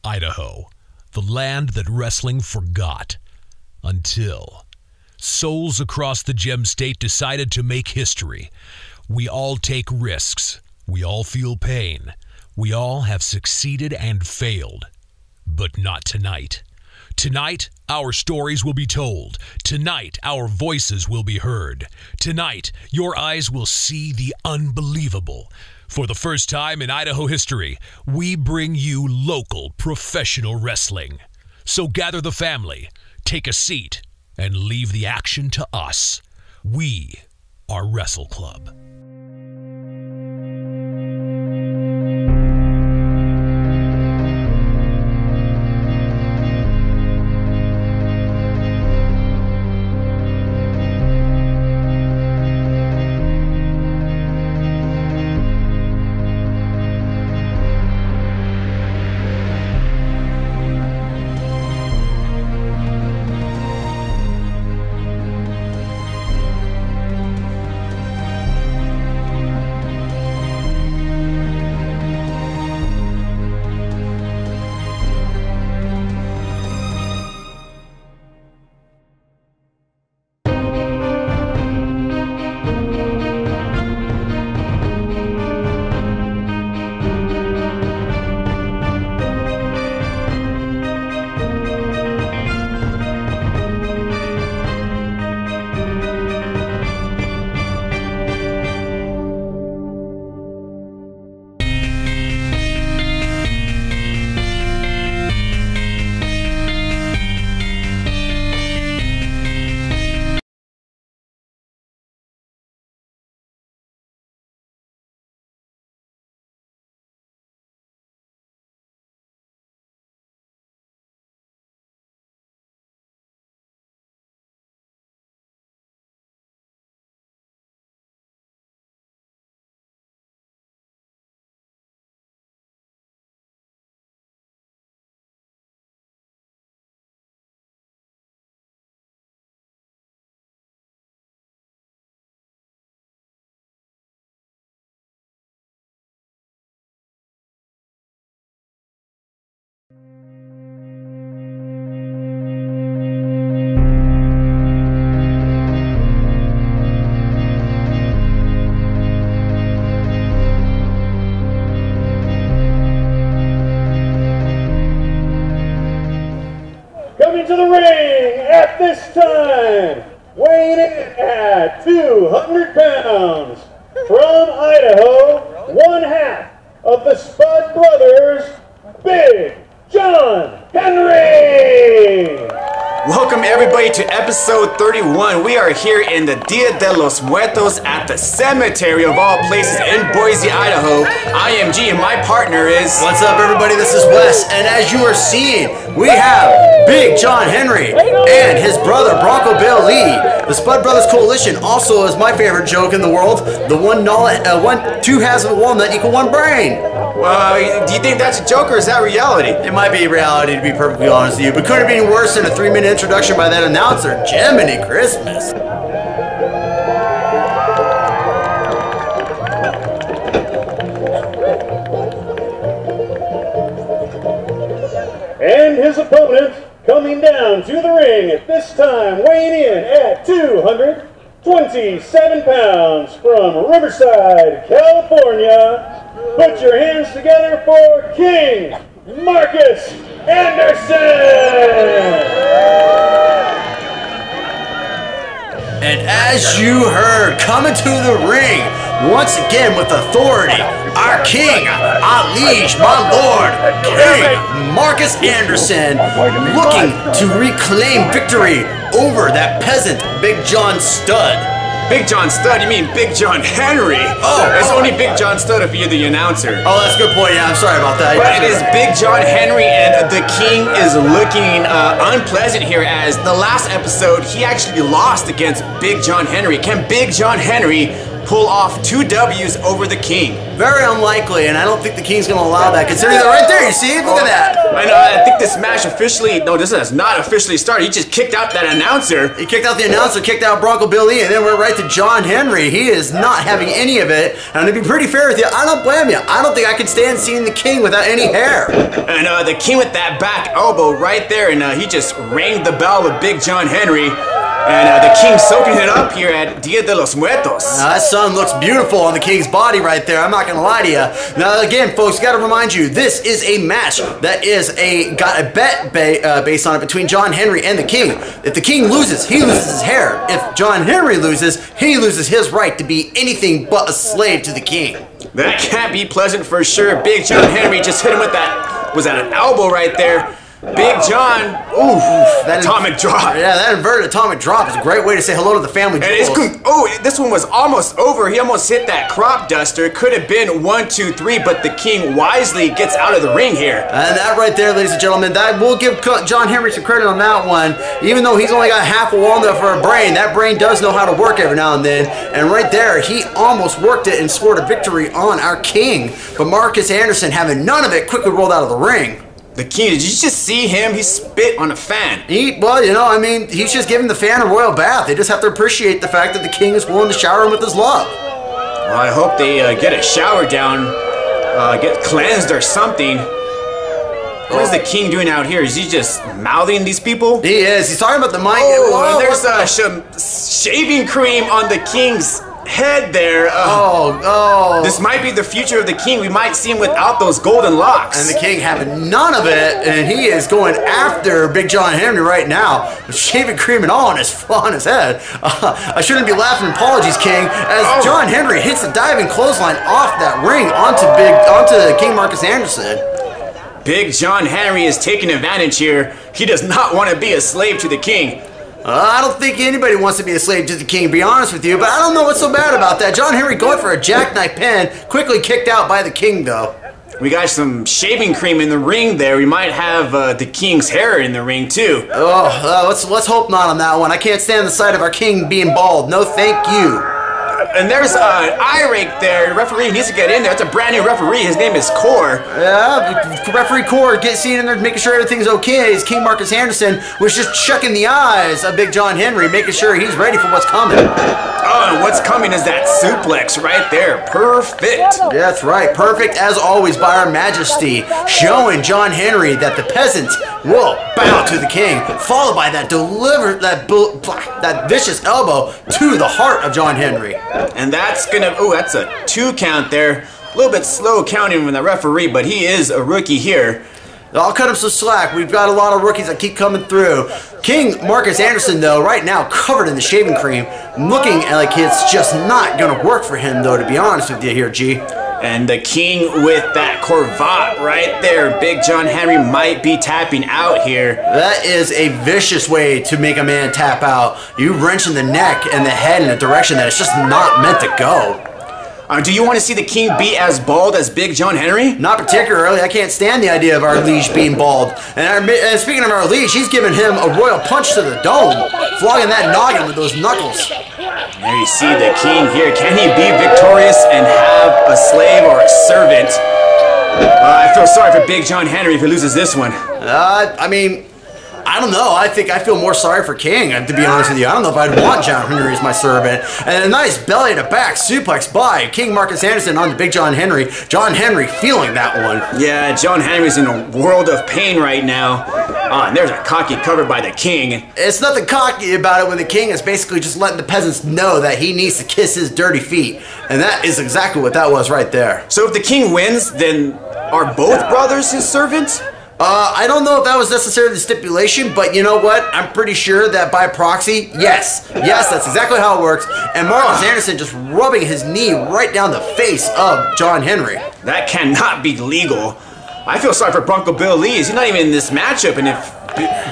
Idaho, the land that wrestling forgot. Until souls across the Gem State decided to make history. We all take risks. We all feel pain. We all have succeeded and failed. But not tonight. Tonight, our stories will be told. Tonight, our voices will be heard. Tonight, your eyes will see the unbelievable. For the first time in Idaho history, we bring you local professional wrestling. So gather the family, take a seat, and leave the action to us. We are Wrestle Club. To the ring at this time, weighing in at 200 pounds, from Idaho, one half of the Spud Brothers, Big John Henry! Welcome everybody to episode 31. We are here in the Dia de los Muertos at the cemetery of all places in Boise, Idaho. I am G and my partner is... What's up everybody, this is Wes, and as you are seeing, we have Big John Henry and his brother Bronco Bill Lee. The Spud Brothers Coalition also is my favorite joke in the world. The two halves of a walnut equal one brain. Do you think that's a joke or is that reality? It might be reality, to be perfectly honest with you, but couldn't have been worse than a 3-minute introduction by that announcer. Jiminy Christmas. And his opponent coming down to the ring at this time, weighing in at 227 pounds, from Riverside, California. Put your hands together for King Marcus Anderson! And as you heard, coming to the ring, once again with authority, our king, our liege, my lord, King Marcus Anderson, looking to reclaim victory over that peasant, Big John Stud. Big John Stud? You mean Big John Henry? It's only Big John Stud if you're the announcer. Oh, that's a good point. Yeah, I'm sorry about that. But it is Big John Henry, and the king is looking unpleasant here, as the last episode he actually lost against Big John Henry. Can Big John Henry pull off 2 W's over the King. Very unlikely, and I don't think the King's going to allow that, considering that right there, you see? Look at that. I think this match officially, no, this has not officially started. He just kicked out that announcer. He kicked out the announcer, kicked out Bronco Billy, and then we're right to John Henry. He is not having any of it, and to be pretty fair with you, I don't blame you. I don't think I can stand seeing the King without any hair. And the King with that back elbow right there, and he just rang the bell with Big John Henry. And the King soaking it up here at Dia de los Muertos. That sun looks beautiful on the King's body right there. I'm not going to lie to you. Now, again, folks, got to remind you, this is a match that is got a bet based on it between John Henry and the King. If the King loses, he loses his hair. If John Henry loses, he loses his right to be anything but a slave to the King. That can't be pleasant for sure. Big John Henry just hit him with that, was that an elbow right there? Big John, oof, that atomic drop. Yeah, that inverted atomic drop is a great way to say hello to the family jewels. This one was almost over. He almost hit that crop duster. It could have been 1, 2, 3, but the King wisely gets out of the ring here. And that right there, ladies and gentlemen, that will give John Henry some credit on that one. Even though he's only got half a walnut for a brain, that brain does know how to work every now and then. And right there, he almost worked it and scored a victory on our King. But Marcus Anderson, having none of it, quickly rolled out of the ring. The King, did you just see him? He spit on a fan. Well, you know, I mean, he's just giving the fan a royal bath. They just have to appreciate the fact that the King is willing to shower him with his love. Well, I hope they get a shower down, get cleansed or something. What is the King doing out here? Is he just mouthing these people? He is. He's talking about the mic. Oh, and there's some shaving cream on the King's head there. This might be the future of the King. We might see him without those golden locks. And the King having none of it, and he is going after Big John Henry right now. Shaving cream and all on his head. I shouldn't be laughing. Apologies, King. As John Henry hits the diving clothesline off that ring onto King Marcus Anderson. Big John Henry is taking advantage here. He does not want to be a slave to the King. I don't think anybody wants to be a slave to the King, to be honest with you, but I don't know what's so bad about that. John Henry going for a jackknife pin, quickly kicked out by the King, though. We got some shaving cream in the ring there. We might have the King's hair in the ring, too. Let's hope not on that one. I can't stand the sight of our King being bald. No, thank you. And there's an eye rake there. The referee needs to get in there. It's a brand new referee. His name is Core. Yeah, referee Core seen in there making sure everything's okay. As King Marcus Anderson was just checking the eyes of Big John Henry, making sure he's ready for what's coming. Oh, and what's coming is that suplex right there. Perfect. Yeah, that's right. Perfect as always by our Majesty, showing John Henry that the peasants will bow to the King, followed by that that vicious elbow to the heart of John Henry. And that's that's a 2 count there. A little bit slow counting from the referee, but he is a rookie here. I'll cut him some slack. We've got a lot of rookies that keep coming through. King Marcus Anderson, though, right now covered in the shaving cream, looking like it's just not going to work for him, though, to be honest with you here, G. And the King with that cravat right there. Big John Henry might be tapping out here. That is a vicious way to make a man tap out. You wrenching the neck and the head in a direction that it's just not meant to go. Do you want to see the King be as bald as Big John Henry? Not particularly. I can't stand the idea of our liege being bald. And speaking of our liege, he's giving him a royal punch to the dome, flogging that noggin with those knuckles. There you see the King here. Can he be victorious and have a slave or a servant? I feel sorry for Big John Henry if he loses this one. I mean, I don't know. I think I feel more sorry for King, to be honest with you. I don't know if I'd want John Henry as my servant. And a nice belly to back suplex by King Marcus Anderson on the Big John Henry. John Henry feeling that one. Yeah, John Henry's in a world of pain right now. And there's a cocky cover by the King. It's nothing cocky about it when the King is basically just letting the peasants know that he needs to kiss his dirty feet. And that is exactly what that was right there. So if the King wins, then are both brothers his servants? I don't know if that was necessarily the stipulation, but you know what? I'm pretty sure that by proxy, yes, that's exactly how it works. And Marcus Anderson just rubbing his knee right down the face of John Henry. That cannot be legal. I feel sorry for Bronco Bill Lee. He's not even in this matchup, and if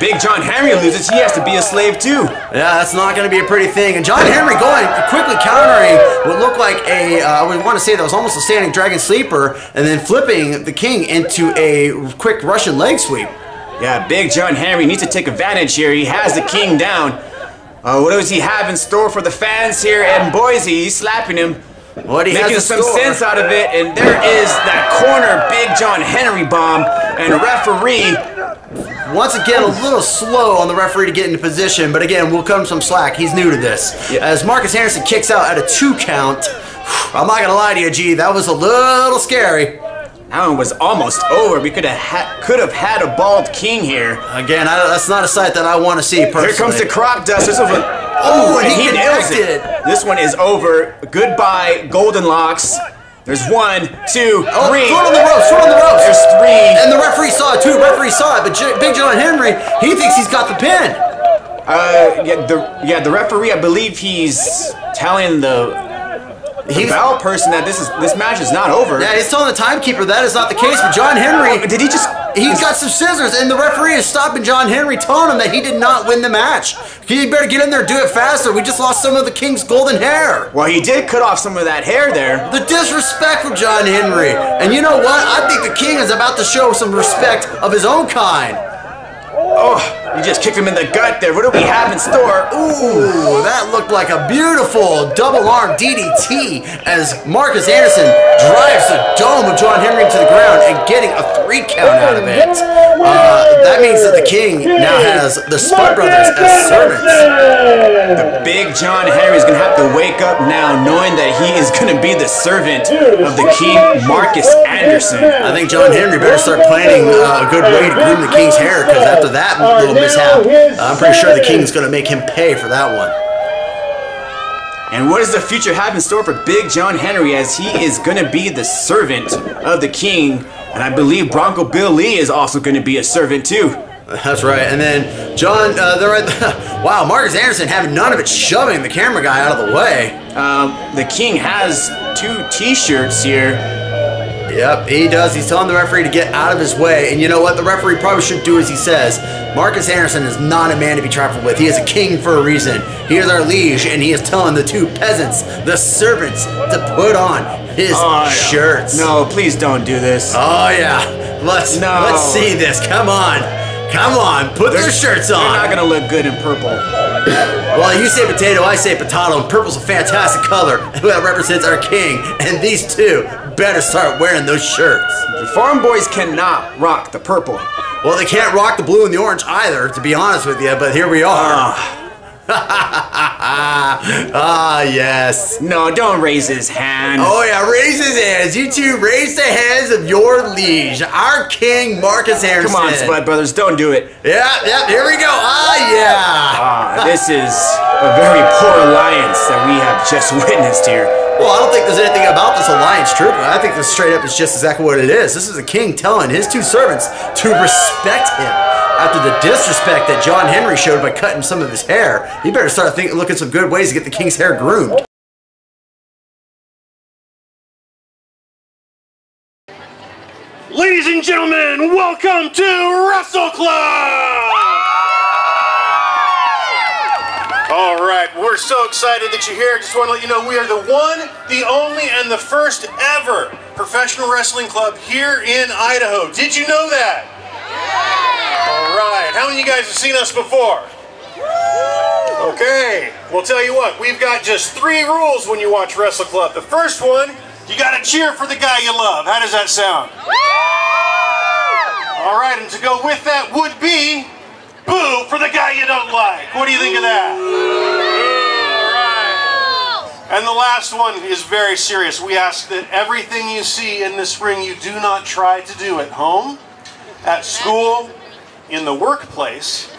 Big John Henry loses, he has to be a slave too. Yeah, that's not going to be a pretty thing. And John Henry going quickly countering what looked like I would want to say that was almost a standing dragon sleeper, and then flipping the King into a quick Russian leg sweep. Yeah, Big John Henry needs to take advantage here. He has the King down. What does he have in store for the fans here in Boise? He's slapping him. What he making has some sense out of it, and there is that corner Big John Henry bomb, and referee. Once again, a little slow on the referee to get into position, but again, we'll cut him some slack. He's new to this. Yeah. As Marcus Anderson kicks out at a 2 count, I'm not gonna lie to you, G, that was a little scary. That one was almost over. We could have had a bald king here. Again, that's not a sight that I want to see personally. Here comes the crop dust. This one, and he nails it. This one is over. Goodbye, Golden Locks. There's 1, 2, 3. Foot on the ropes, foot on the ropes. There's 3. And the referee saw it too. Referee saw it, but Big John Henry, he thinks he's got the pin. The referee, I believe he's telling the bell person that this match is not over. Yeah, he's telling the timekeeper that is not the case. But John Henry, he's got some scissors, and the referee is stopping John Henry, telling him that he did not win the match. You better get in there, do it faster. We just lost some of the king's golden hair. Well, he did cut off some of that hair there. The disrespect from John Henry. And you know what? I think the king is about to show some respect of his own kind. Oh, you just kicked him in the gut there. What do we have in store? Ooh, that looked like a beautiful double-arm DDT as Marcus Anderson drives the dome of John Henry to the ground and getting a 3 count out of it. That means that the king now has the Spud Brothers as servants. The Big John Henry is going to have to wake up now knowing that he is going to be the servant of the king, Marcus Anderson. I think John Henry better start planning a good way to groom the king's hair, because after that little mishap, I'm pretty sure the king's going to make him pay for that one. And what does the future have in store for Big John Henry, as he is going to be the servant of the king? And I believe Bronco Bill Lee is also going to be a servant too. That's right. And then John, wow, Marcus Anderson having none of it, shoving the camera guy out of the way. The king has 2 t-shirts here. Yep, he does. He's telling the referee to get out of his way. And you know what? The referee probably should do as he says. Marcus Anderson is not a man to be trifled with. He is a king for a reason. He is our liege, and he is telling the 2 peasants, the servants, to put on his shirts. No, please don't do this. Oh, yeah. Let's see this. Come on. Come on, put their shirts on. They're not gonna look good in purple. Well, you say potato, I say potato, and purple's a fantastic color that represents our king. And these 2 better start wearing those shirts. The farm boys cannot rock the purple. Well, they can't rock the blue and the orange either, to be honest with you, but here we are. Yes. No, don't raise his hand. Oh, yeah, raise his hands. You 2 raise the hands of your liege, our king, Marcus Anderson. Come on, Spud Brothers, don't do it. Yeah, here we go. Yeah. This is a very poor alliance that we have just witnessed here. Well, I don't think there's anything about this alliance, true. I think this straight up is just exactly what it is. This is a king telling his 2 servants to respect him. After the disrespect that John Henry showed by cutting some of his hair, he better start looking some good ways to get the king's hair groomed. Ladies and gentlemen, welcome to Wrestle Club! All right, we're so excited that you're here. Just want to let you know we are the one, the only, and the first ever professional wrestling club here in Idaho. Did you know that? All right, how many of you guys have seen us before? Okay, we'll tell you what, we've got just 3 rules when you watch Wrestle Club. The first one, you gotta cheer for the guy you love. How does that sound? All right, and to go with that would be boo for the guy you don't like. What do you think of that? All right. And the last one is very serious. We ask that everything you see in this ring, you do not try to do at home, at school, in the workplace,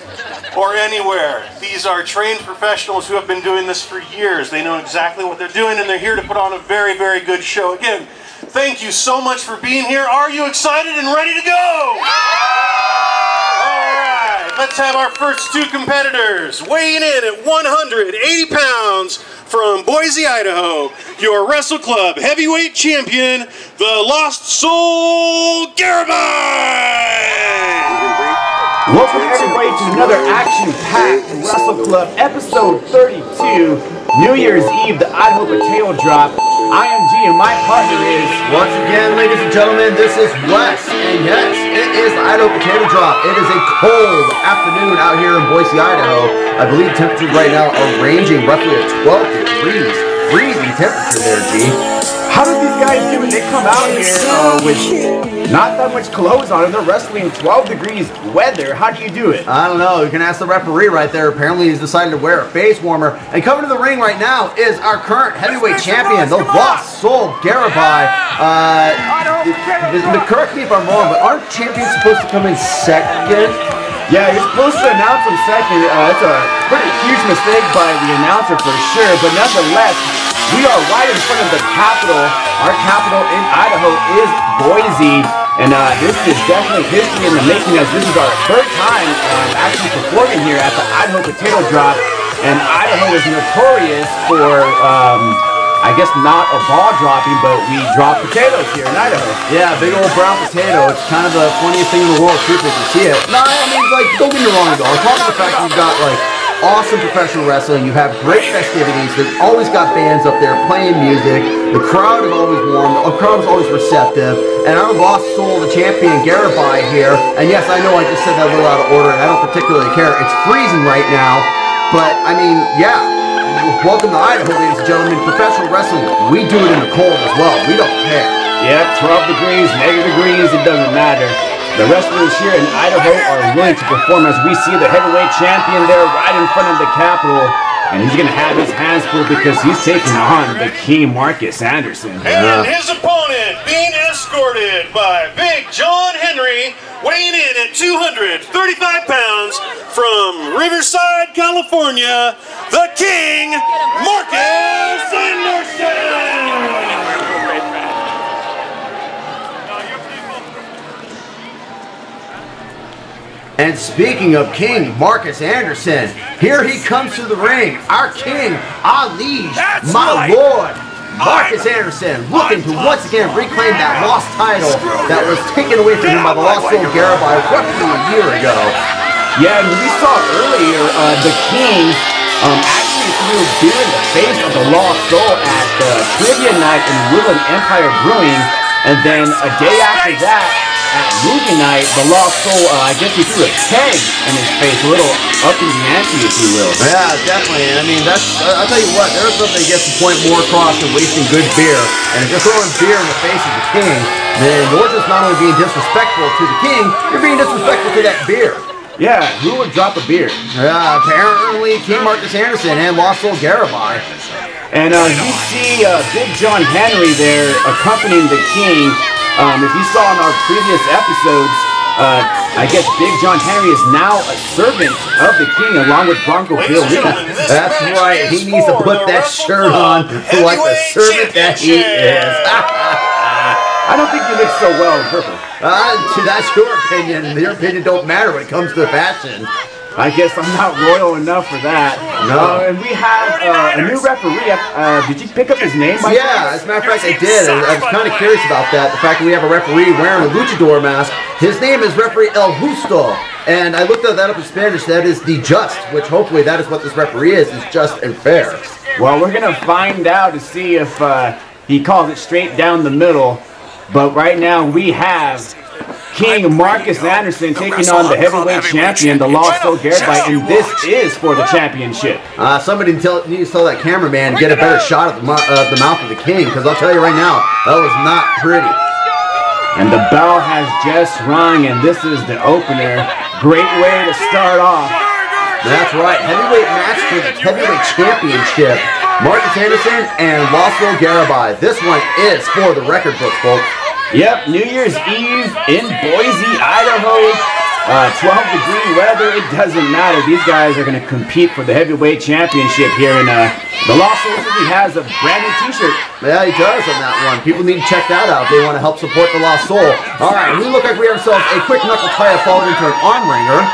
or anywhere. These are trained professionals who have been doing this for years. They know exactly what they're doing, and they're here to put on a very, very good show. Again, thank you so much for being here. Are you excited and ready to go? All right, let's have our first 2 competitors weighing in at 180 pounds from Boise, Idaho, your Wrestle Club heavyweight champion, the Lost Soul Garibay! Welcome everybody to another action-packed Wrestle Club episode 32, New Year's Eve, the Idaho Potato Drop. I am G, and my partner is... Once again, ladies and gentlemen, this is Wes, and yes, it is the Idaho Potato Drop. It is a cold afternoon out here in Boise, Idaho. I believe temperatures right now are ranging roughly at 12 degrees. Freezing temperature there, G. How do these guys do it? They come out here with not that much clothes on, and they're wrestling 12 degrees weather. How do you do it? I don't know. You can ask the referee right there. Apparently, he's decided to wear a face warmer. And coming to the ring right now is our current heavyweight champion, the Lost Soul Garabai. Correct me if I'm wrong, but aren't champions supposed to come in second? Yeah, you're supposed to announce him second. It's a pretty huge mistake by the announcer for sure, but nonetheless, we are right in front of the capital. Our capital in Idaho is Boise, and this is definitely history in the making, as this is our third time actually performing here at the Idaho Potato Drop, and Idaho is notorious for, I guess not a ball dropping, but we drop potatoes here in Idaho. Yeah, big old brown potato. It's kind of the funniest thing in the world, truthfully, to see it. No, I mean, like, don't get me wrong, though. I'm talking about the fact that you've got, like, awesome professional wrestling. You have great festivities. There's always got bands up there playing music. The crowd is always warm. The crowd is always receptive. And our Lost Soul, the champion, Garabai here. And yes, I know I just said that a little out of order, and I don't particularly care. It's freezing right now. But, I mean, yeah. Welcome to Idaho, ladies and gentlemen. Professional wrestling, we do it in the cold as well. We don't care. Yep, 12 degrees, negative degrees, it doesn't matter. The wrestlers here in Idaho are willing to perform, as we see the heavyweight champion there right in front of the Capitol. And he's going to have his hands full because he's taking on the King Marcus Anderson. And his opponent being escorted by Big John Henry, weighing in at 235 pounds from Riverside, California, the King Marcus Anderson! And speaking of King Marcus Anderson, here he comes to the ring. Our King, Ali, my Lord, Marcus Anderson, looking to once again reclaim that lost title that was taken away from him by the Lost Soul Garabai roughly a year ago. Yeah, and we saw earlier the King actually threw beer in the face of the Lost Soul at the trivia night in Woodland Empire Brewing, and then a day after that, at movie night, the Lost Soul, I guess he threw a keg in his face, a little up in the ante, if you will. Yeah, definitely. I mean, I'll tell you what, there's something that gets the point more across than wasting good beer. And if you're throwing beer in the face of the King, then you're just not only being disrespectful to the King, you're being disrespectful to that beer. Yeah, who would drop a beer? Apparently King Marcus Anderson and Lost Soul Garabai. And you see Big John Henry there accompanying the King. If you saw in our previous episodes, I guess Big John Henry is now a servant of the King along with Bronco Bill Lee. That's right, he needs to put that shirt on like the servant that he is. I don't think you look so well in purple. That's your opinion. Your opinion don't matter when it comes to fashion. I guess I'm not royal enough for that. No. And we have a new referee. Did you pick up his name? Yeah, as a matter of fact, I did. I was kind of curious about that. The fact that we have a referee wearing a luchador mask. His name is Referee El Justo. And I looked that up in Spanish. That is the just, which hopefully that is what this referee is just and fair. Well, we're going to find out to see if he calls it straight down the middle. But right now we have King Marcus Anderson taking on the heavyweight champion, the Lost Soul Garabai, and this is for the championship. Somebody needs to tell that cameraman to get a better shot of the mouth of the King, because I'll tell you right now, that was not pretty. And the bell has just rung, and this is the opener. Great way to start off. That's right, heavyweight match for the heavyweight championship. Marcus Anderson and Lost Soul Garabai. This one is for the record books, folks. Yep, New Year's Eve in Boise, Idaho. 12-degree weather, it doesn't matter. These guys are going to compete for the heavyweight championship here in the Lost Soul. He has a brand new t-shirt. Yeah, he does on that one. People need to check that out if they want to help support the Lost Soul. All right, we look like we have ourselves a quick knuckle tie-up followed into an arm wringer.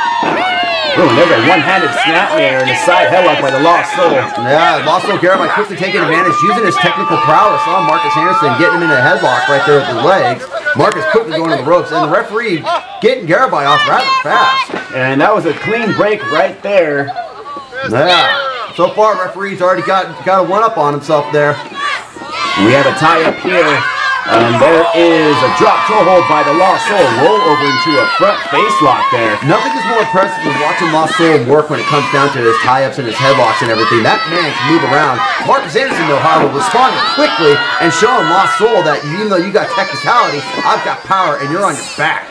Ooh, there's a one-handed snap there and a side headlock by the Lost Soul. Yeah, Lost Soul Garabai quickly taking advantage, using his technical prowess on Marcus Anderson, getting him in a headlock right there with his legs. Marcus quickly going to the ropes, and the referee getting Garabai off rather fast. And that was a clean break right there. Yeah, so far referee's already got a one-up on himself there. We have a tie-up here. And there is a drop toe hold by the Lost Soul. Roll over into a front face lock there. Nothing is more impressive than watching Lost Soul work when it comes down to his tie-ups and his headlocks and everything. That man can move around. Marcus Anderson, though, however, responded quickly and showing Lost Soul that even though you got technicality, I've got power and you're on your back.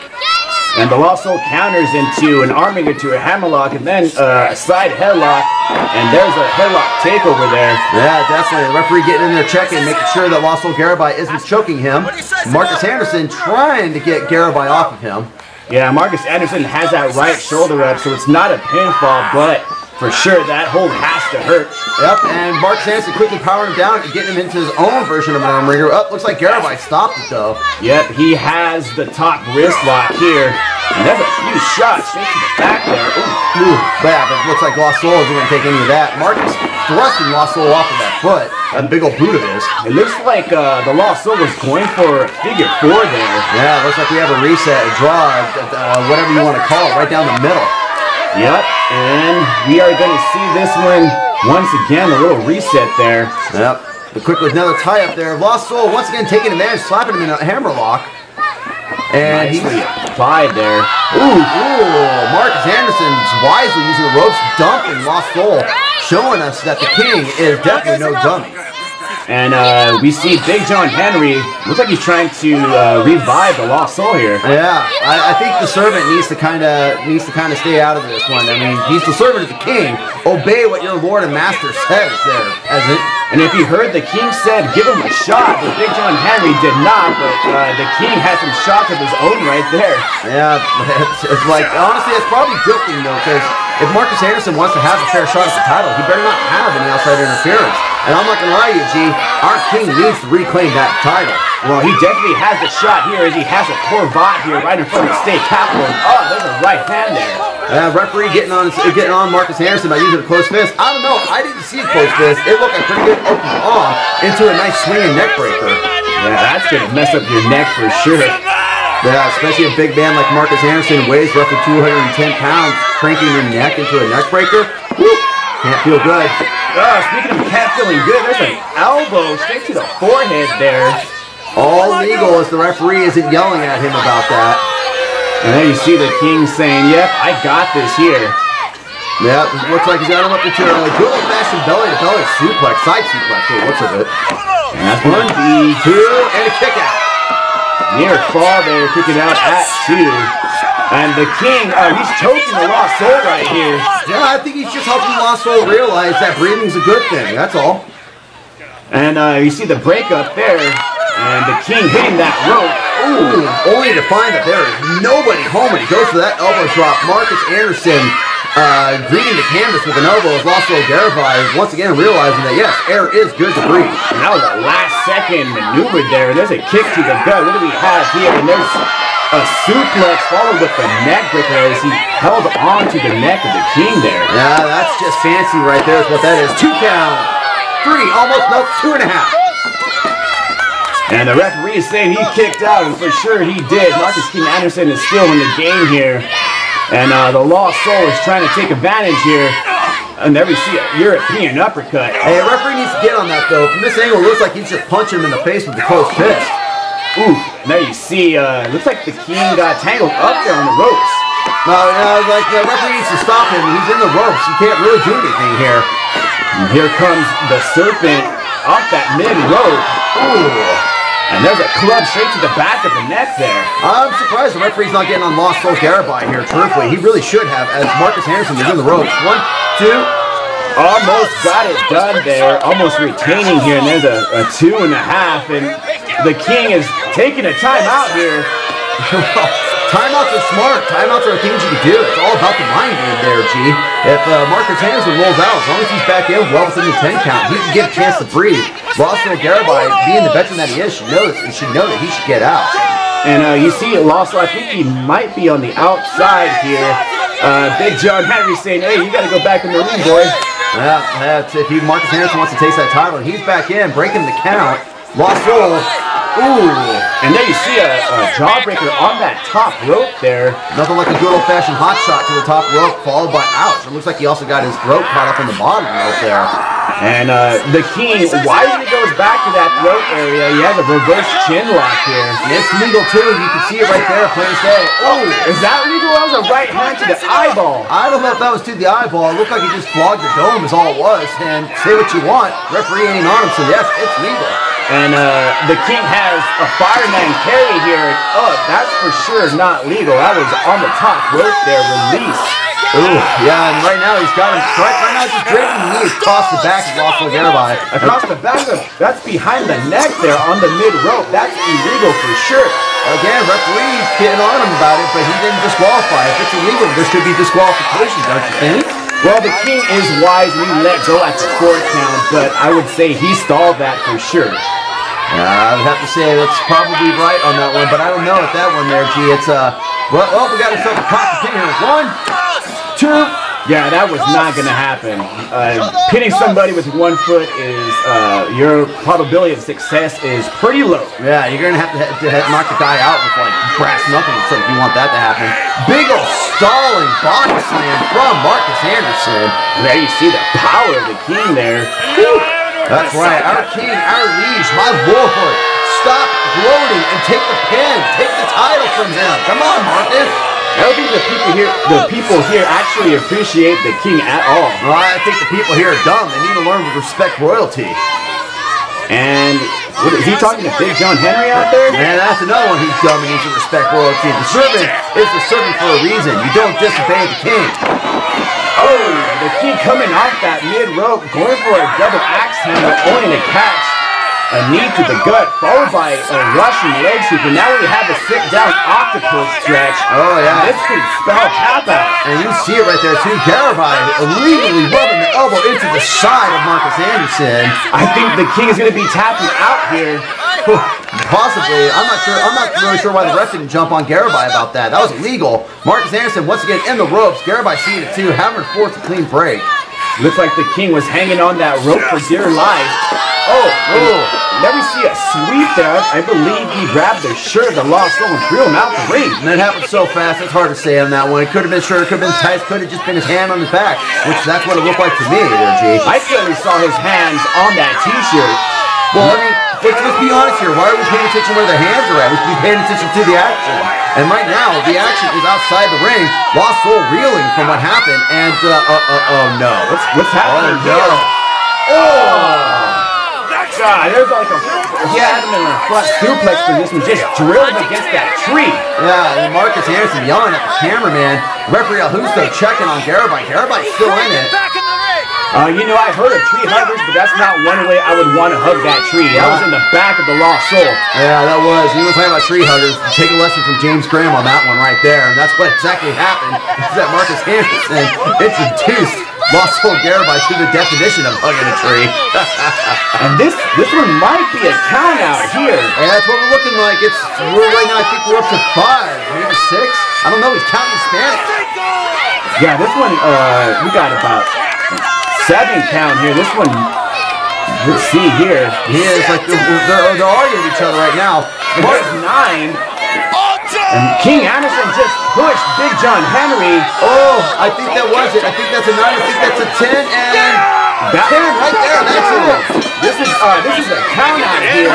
And the Lost Soul counters into an arming into a hammerlock and then a side headlock. And there's a headlock takeover there. Yeah, definitely. The referee getting in there checking, making sure that Lost Soul Garabai isn't choking him. Marcus Anderson trying to get Garabai off of him. Yeah, Marcus Anderson has that right shoulder up, so it's not a pinfall, but for sure that hold has to hurt. Yep, and Marcus Anderson quickly powering him down and getting him into his own version of an arm wringer. Oh, looks like Garabai stopped it though. Yep, he has the top wrist lock here. And there's a few shots straight to the back there. Ooh, yeah, but it looks like Lost Soul isn't going to take any of that. Marcus thrusting Lost Soul off of that foot. That big old boot of his. It looks like the Lost Soul was going for a figure 4 there. Yeah, it looks like we have a reset, a draw, whatever you want to call it, right down the middle. Yep, and we are going to see this one once again, a little reset there. Yep, but quickly another tie up there. Lost Soul once again taking advantage, slapping him in a hammerlock. And nicely applied there. Ooh, Marcus Anderson's wisely using the ropes, dumping Lost Soul, showing us that the King is definitely no dummy. And we see Big John Henry, looks like he's trying to revive the Lost Soul here. Yeah, I think the servant needs to kind of stay out of this one. I mean, he's the servant of the King. Obey what your Lord and Master says there, peasant. And if you heard, the King said give him a shot, but Big John Henry did not, but the King has some shots of his own right there. Yeah, it's like, honestly, it's probably a good thing, though, because if Marcus Anderson wants to have a fair shot at the title, he better not have any outside interference. And I'm not going to lie to you, G, our King needs to reclaim that title. Well, he definitely has the shot here as he has a Corvette here right in front of the state capitol. Oh, there's a right hand there. Referee getting on Marcus Anderson by using a closed fist. I don't know. I didn't see a closed fist. It looked like a pretty good open arm into a nice swinging neck breaker. Yeah, that's going to mess up your neck for sure. Yeah, especially a big man like Marcus Anderson weighs roughly 210 pounds, cranking your neck into a neck breaker. Woo, can't feel good. Oh, speaking of can't feeling good, there's an elbow straight to the forehead there. All legal as the referee isn't yelling at him about that. And then you see the King saying, yep, I got this here. Yep, it looks like he's got him up into a good old-fashioned belly-to-belly suplex, side suplex, for looks of it. And that's 1, 2, and a kick out. Near fall there, kicking out at 2. And the King, he's choking the Lost Soul right here. Yeah, I think he's just helping Lost Soul realize that breathing's a good thing, that's all. And you see the breakup there, and the King hitting that rope. Ooh, only to find that there is nobody home when he goes for that elbow drop. Marcus Anderson greeting the canvas with an elbow as Lost Soul Garabai once again realizing that yes, air is good to breathe. And that was a last second maneuver there. There's a kick to the gut. What do we have here? And there's a suplex followed with the neck breaker as he held on to the neck of the King there. Yeah, that's just fancy right there is what that is. 2 count. 3, almost, no, 2.5. And the referee is saying he kicked out, and for sure he did. Marcus King Anderson is still in the game here. And the Lost Soul is trying to take advantage here. And there we see a European uppercut. Hey, a referee needs to get on that, though. From this angle, it looks like he's just punching him in the face with the closed fist. Ooh, there you see, looks like the King got tangled up there on the ropes. No, like the referee needs to stop him. He's in the ropes. He can't really do anything here. And here comes the Serpent off that mid-rope. Ooh. And there's a club straight to the back of the neck there. I'm surprised the referee's not getting on Lost Soul Garabai here, truthfully. He really should have, as Marcus Anderson is in the ropes. 1, 2. Almost got it done there. Almost retaining here. And there's a 2.5. And the King is taking a timeout here. Timeouts are smart. Timeouts are things you can do. It's all about the mind game there, G. If Marcus Anderson rolls out, as long as he's back in well within the 10 count, he can get a chance to breathe. Lost Soul Garabai, being the veteran that he is, should know that he should get out. And you see Lost Soul, I think he might be on the outside here. Big John Henry saying, hey, you got to go back in the ring, boy. Yeah, if Marcus Anderson wants to taste that title, he's back in, breaking the count. Lost Soul. Ooh, and there you see a jawbreaker on that top rope there. Nothing like a good old-fashioned hot shot to the top rope, followed by ouch. It looks like he also got his throat caught up in the bottom rope there. And the King, wisely goes back to that throat area. He has a reverse chin lock here. It's legal too. You can see it right there, plain say. Oh, is that legal? That was a right hand to the eyeball. I don't know if that was to the eyeball. It looked like he just flogged the dome is all it was. And say what you want, referee ain't on him, so yes, it's legal. And the King has a fireman carry here. Oh, that's for sure not legal. That was on the top rope there, release. Ooh, yeah, and right now he's got him right now. He's just draping the knees across the back of Wrestle Garibay. Across the back that's behind the neck there on the mid rope. That's illegal for sure. Again, referee getting on him about it, but he didn't disqualify. If it's illegal, there should be disqualification, don't you think? Well, the King is wise and he let go at the 4 count, but I would say he stalled that for sure. I would have to say that's probably right on that one, but I don't know at that one there, G. It's well, we got ourselves a cock pin here. 1, 2. Yeah, that was not going to happen. Pinning somebody with 1 foot is, your probability of success is pretty low. Yeah, you're going to have to knock the guy out with like brass knuckles if you want that to happen. Big ol' stalling body slam from Marcus Anderson. There you see the power of the King there. Whew. That's right, our King, our liege, my lord. Stop gloating and take the pin. Take the title from him. Come on, Marcus. I don't think the people here actually appreciate the King at all. Well, I think the people here are dumb. They need to learn to respect royalty. And what, is he talking to Big John Henry out there? Man, that's another one who's dumb and needs to respect royalty. The servant is the servant for a reason. You don't disobey the King. Oh, the King coming off that mid rope, going for a double axe handle, only to catch a knee to the gut, followed by a rushing leg sweep. And now we have a sit-down octopus stretch. Oh, yeah. This could spell tap out. And you see it right there, too. Garibay illegally rubbing the elbow into the side of Marcus Anderson. I think the King is going to be tapping out here. Possibly. I'm not really sure why the ref didn't jump on Garibay about that. That was illegal. Marcus Anderson, once again, in the ropes. Garibay seeing it, too. Having to force a clean break. Looks like the King was hanging on that rope for dear life. Oh, let me see a sweep there. I believe he grabbed the shirt of the Lost Soul and threw him out the ring. And that happened so fast, it's hard to say on that one. It could have been shirt, could have been tights, could have just been his hand on his back, which that's what it looked like to me there, G. I clearly saw his hands on that t-shirt. Well, I mean, let's be honest here. Why are we paying attention where the hands are at? We should be paying attention to the action. And right now, the action is outside the ring. Lost Soul reeling from what happened, and oh no. What's happening? Oh no. Oh! God, there's like he had him in a front suplex position, just drilled him against that tree. Yeah, and Marcus Anderson yelling at the cameraman. Referee Augusto checking on Garibay. Garibay's still in it. You know, I heard of tree huggers, but that's not one way I would want to hug that tree. That was in the back of the Lost Soul. Yeah, that was. You were talking about tree huggers. Take a lesson from James Graham on that one right there. And that's what exactly happened. Is that Marcus Anderson introduced Lost Soul Garibay to the definition of hugging a tree. And this one might be a count out here. And that's what we're looking like. Right now I think we're up to 5, maybe 6. I don't know, he's counting Spanish. Yeah, this one, we got about 7 count here. This one, let's see here. Yeah, it's like they're arguing with each other right now. Mark 9. And King Anderson just pushed Big John Henry. Oh, I think that was it. I think that's a 9. I think that's a 10. And 10 right there. That's it. This is a count out here.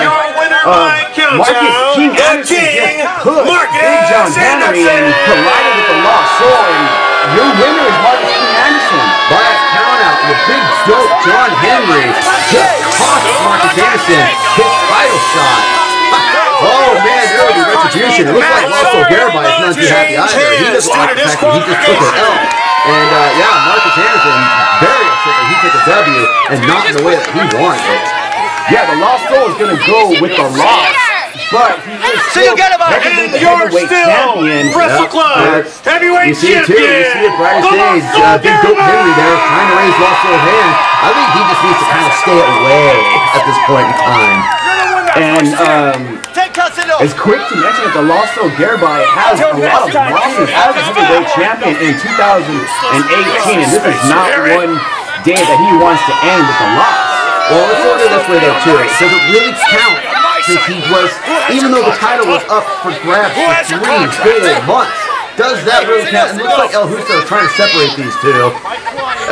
Marcus King Anderson just pushed Big John Henry and collided with the Lost Soul. And your winner is Marcus King Anderson. By a count out, the big dope John Henry just cost Marcus Anderson his title shot. Oh man, there will be retribution. It looks like Lost Soul Garibay is not too happy either. He doesn't like the fact that he just took an L. And yeah, Marcus Anderson very upset that he took a W and not in the way that he wanted it. Yeah, the Lost Soul is going to go with the loss, but he is still technically the heavyweight champion. Wrestle Club heavyweight You see it champion. too. You see it bright stage. Big dope Henry there trying to raise Lost Soul's hand. I think he just needs to kind of stay away at this point in time. And it's quick to mention that the Lost Soul Garibay has a lot of losses as a heavyweight champion in 2018, and this is not one day that he wants to end with a loss. Well, let's look at it this way though too. Does it really count since he was, even though the title was up for grabs for 3 full months, Does that really count? It looks like El Huso is trying to separate these two.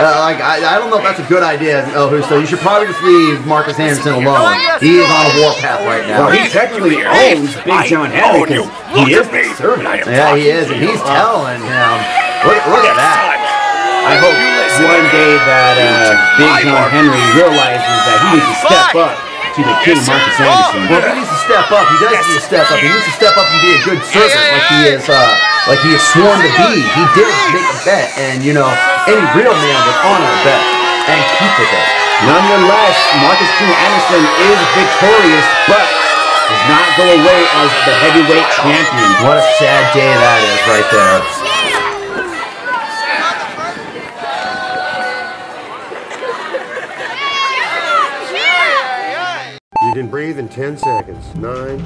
I don't know if that's a good idea, El Huso. You should probably just leave Marcus Anderson alone. He is on a warpath right now. Well, he technically owns Big John Henry because he is the servant. Yeah, he is, and he's telling him. Look at that. I hope one day that Big John Henry realizes that he needs to step up to the King Marcus Anderson. Well, he needs to step up. He does need to step up. He needs to step up and be a good servant like he is sworn to be. He did make a bet, and you know, any real man would honor a bet and keep with it. Nonetheless, Marcus King Anderson is victorious, but does not go away as the heavyweight champion. What a sad day that is right there. You can breathe in 10 seconds. 9,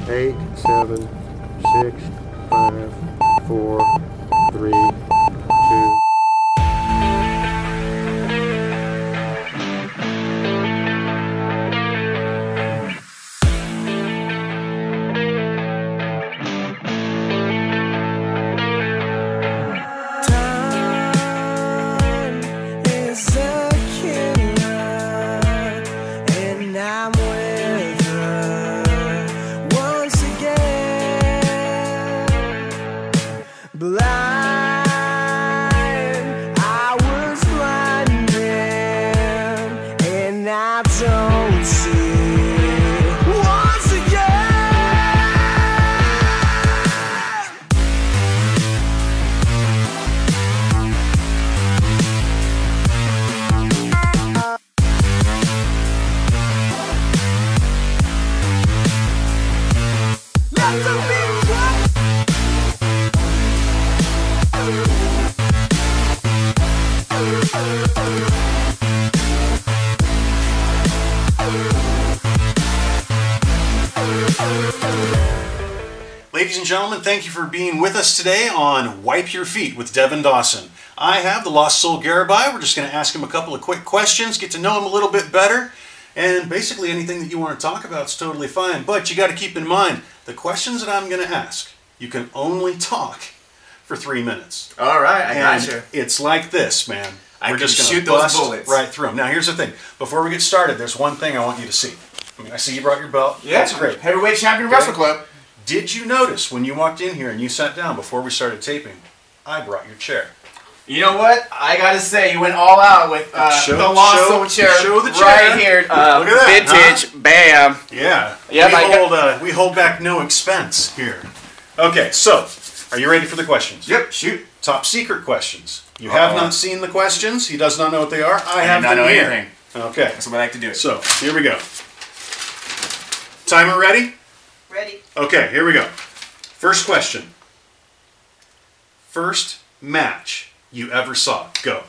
8, 7, 6, 5, 4, 3, 2. Ladies and gentlemen, thank you for being with us today on Wipe Your Feet with Devin Dawson. I have the Lost Soul Garibai. We're just going to ask him a couple of quick questions, get to know him a little bit better, and basically anything that you want to talk about is totally fine. But you got to keep in mind, the questions that I'm going to ask, you can only talk for 3 minutes. All right, I got you. It's like this, man. We're just going to gonna shoot those bust bullets right through them. Now, here's the thing. Before we get started, there's one thing I want you to see. I mean, I see you brought your belt. Yeah, that's great. Heavyweight champion Wrestle Club. Did you notice when you walked in here and you sat down before we started taping, I brought your chair? You know what? I gotta say, you went all out with the Lost Soul chair. Show the chair. Right here. Look at that. Vintage. Huh? Bam. Yeah. Yep, we hold back no expense here. Okay, so, are you ready for the questions? Yep, shoot. Top secret questions. You have not seen the questions. He does not know what they are. I have them here. Anything. Okay. That's what I like to do. So, here we go. Timer ready? Ready. Okay, here we go. First question. First match you ever saw. Go.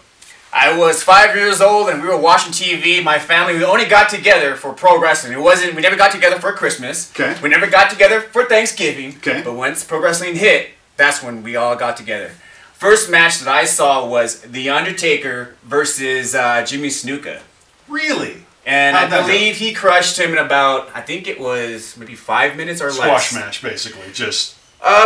I was 5 years old and we were watching TV. My family, we only got together for pro wrestling. We never got together for Christmas. Okay. We never got together for Thanksgiving. Okay. But once pro wrestling hit, that's when we all got together. First match that I saw was The Undertaker versus Jimmy Snuka. Really? And I believe he crushed him in about, I think it was maybe 5 minutes or less. Squash match, basically. Just.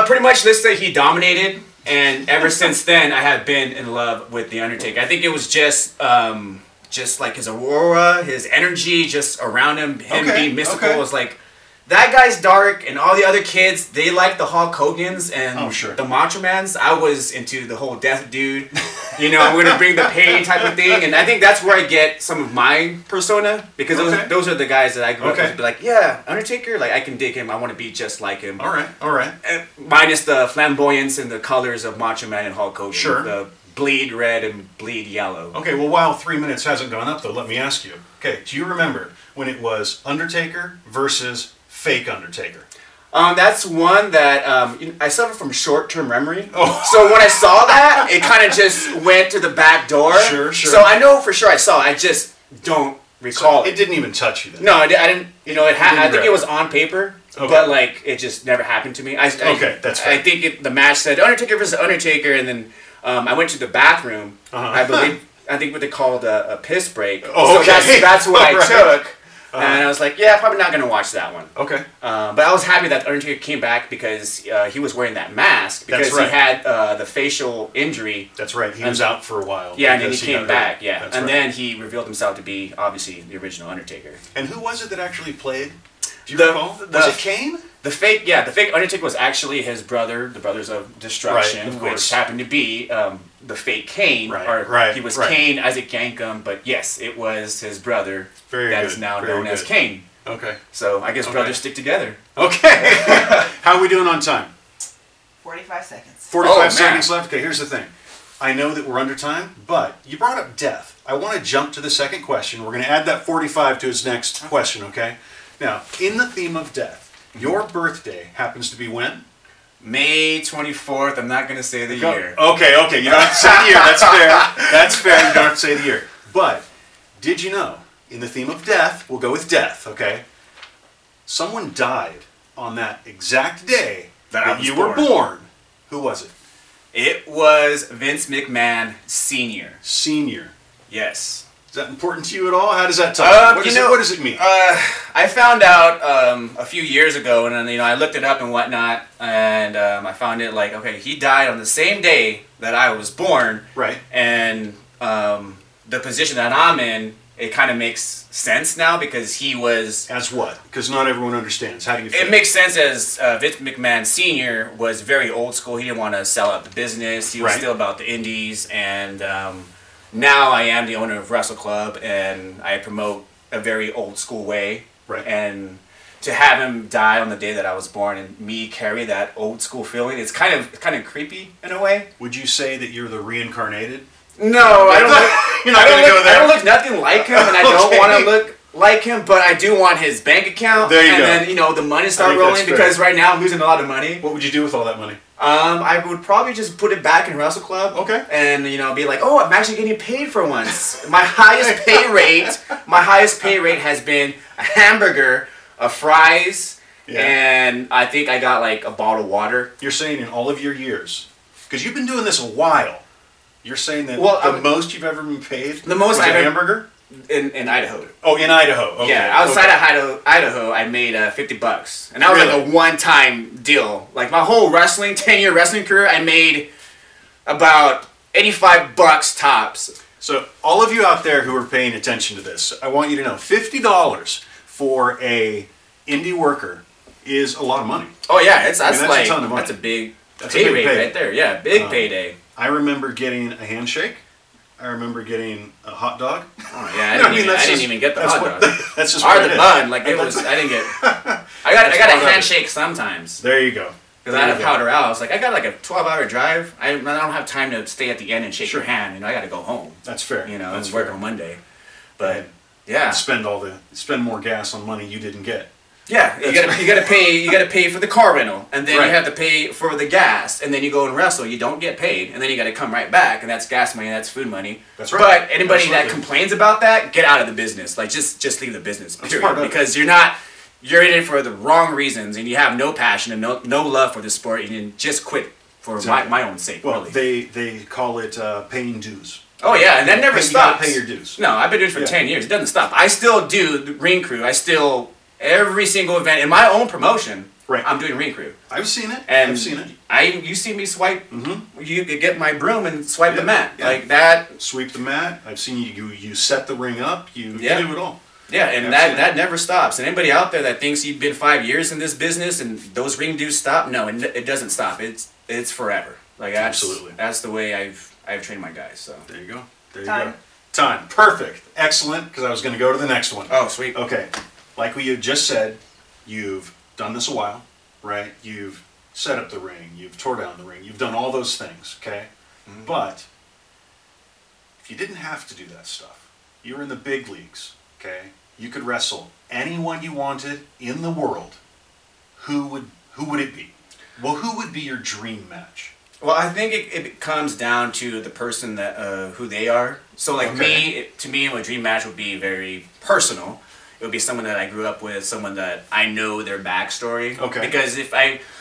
Pretty much, let's say he dominated. And ever since then, I have been in love with The Undertaker. I think it was just like his aura, his energy, just around him being mystical. Was like, that guy's dark, and all the other kids, they like the Hulk Hogans and the Macho Mans. I was into the whole death dude. You know, I'm going to bring the pain type of thing. And I think that's where I get some of my persona. Because those are the guys that I grew up with. Be like, yeah, Undertaker, like I can dig him. I want to be just like him. All right. Minus the flamboyance and the colors of Macho Man and Hulk Hogan. Sure. The bleed red and bleed yellow. Okay, well, while 3 minutes hasn't gone up, though, let me ask you. Okay, do you remember when it was Undertaker versus fake Undertaker? That's one that I suffer from short-term memory. Oh. So when I saw that, it kind of just went to the back door. Sure. So I know for sure I saw it. I just don't recall it. It didn't even touch you then? No, I didn't. You know, I think it was on paper, but like it just never happened to me. That's fair. I think the match said Undertaker versus Undertaker, and then I went to the bathroom. I think what they called a piss break. Oh, so that's what I took. And I was like, yeah, probably not going to watch that one. Okay. But I was happy that Undertaker came back because he was wearing that mask because he had the facial injury. That's right. He was out for a while. Yeah, and then he came back. Yeah, That's and right. then he revealed himself to be obviously the original Undertaker. And who was it that actually played? Do you recall? Was it Kane? The fake Undertaker was actually his brother, the Brothers of Destruction, Right, of which course. happened to be the fake Kane. Right, He was right. Kane, Isaac Yankem, but yes, it was his brother that is now known as Kane. Okay. So I guess brothers stick together. Okay. How are we doing on time? 45 seconds. 45 seconds left. Okay, here's the thing. I know that we're under time, but you brought up death. I want to jump to the second question. We're going to add that 45 to his next question, okay? Now, in the theme of death, your birthday happens to be when? May 24th. I'm not going to say the year. Okay. You don't have to say the year. That's fair. That's fair. You don't have to say the year. But did you know, in the theme of death, we'll go with death, okay? Someone died on that exact day that you were born. Who was it? It was Vince McMahon Sr. Senior. Yes. Is that important to you at all? How does that talk? What does it mean? I found out a few years ago, and then I looked it up and whatnot, and I found it like, okay, he died on the same day that I was born, right? And the position that I'm in, it kind of makes sense now because he was as what? Because not everyone understands. How do you feel? It makes sense as Vince McMahon Sr. was very old school. He didn't want to sell out the business. He was still about the indies, and now I am the owner of Wrestle Club, and I promote a very old school way. Right. And to have him die on the day that I was born and me carry that old school feeling, it's kind of creepy in a way. Would you say that you're the reincarnated? No, I don't. You're not going to go there. I don't look nothing like him, and I don't want to look like him, but I do want his bank account. There you go. And then the money start rolling because right now I'm losing a lot of money. What would you do with all that money? I would probably just put it back in Wrestle Club. Okay. And be like, oh, I'm actually getting paid for once. My highest pay rate has been a hamburger, a fries, and I think I got like a bottle of water. You're saying in all of your years, because you've been doing this a while, you're saying that the most you've ever been paid the most was a hamburger? In Idaho. Oh, in Idaho. Okay. Yeah, outside of Idaho, I made $50, and that was like a one-time deal. Like my whole 10-year wrestling career, I made about $85 tops. So all of you out there who are paying attention to this, I want you to know $50 for a indie worker is a lot of money. Oh yeah, that's a ton of money. That's a big pay rate right there. Yeah, big payday. I remember getting a handshake. I remember getting a hot dog. Oh yeah, I didn't even get the hot dog. That's just or the bun. Like it was. I didn't get. I got a handshake sometimes. There you go. Because I had to powder out. I was like, I got like a 12-hour drive. I don't have time to stay at the end and shake your hand. I got to go home. That's fair. And work on Monday. But yeah, spend more gas on money you didn't get. Yeah, you gotta pay for the car rental, and then you have to pay for the gas, and then you go and wrestle. You don't get paid, and then you got to come right back, and that's gas money, that's food money. That's right. But anybody that complains about that, get out of the business. Like just leave the business, period. Because you're in it for the wrong reasons, and you have no passion and no love for the sport, and you just quit for my own sake. Well, really. they call it paying dues. Oh yeah, and that never stops. You gotta pay your dues. No, I've been doing it for 10 years. It doesn't stop. I still do the ring crew. Every single event in my own promotion, I'm doing ring crew. I've seen it. And I've seen it. You see me swipe. You get my broom and swipe the mat like that. Sweep the mat. I've seen you set the ring up. You do it all. Yeah, and that never stops. And anybody out there that thinks you've been 5 years in this business and those ring dues stop, no, it doesn't stop. It's forever. Like absolutely. That's the way I've trained my guys. So there you go. Time. Perfect. Excellent. Because I was going to go to the next one. Oh, sweet. Okay. Like we had just said, you've done this a while, right? You've set up the ring, you've tore down the ring, you've done all those things, okay? But if you didn't have to do that stuff, you were in the big leagues, okay? You could wrestle anyone you wanted in the world. Who would it be? Well, who would be your dream match? Well, I think it comes down to the person that who they are. So like to me, my dream match would be very personal. It would be someone that I grew up with, someone that I know their backstory. Okay. Because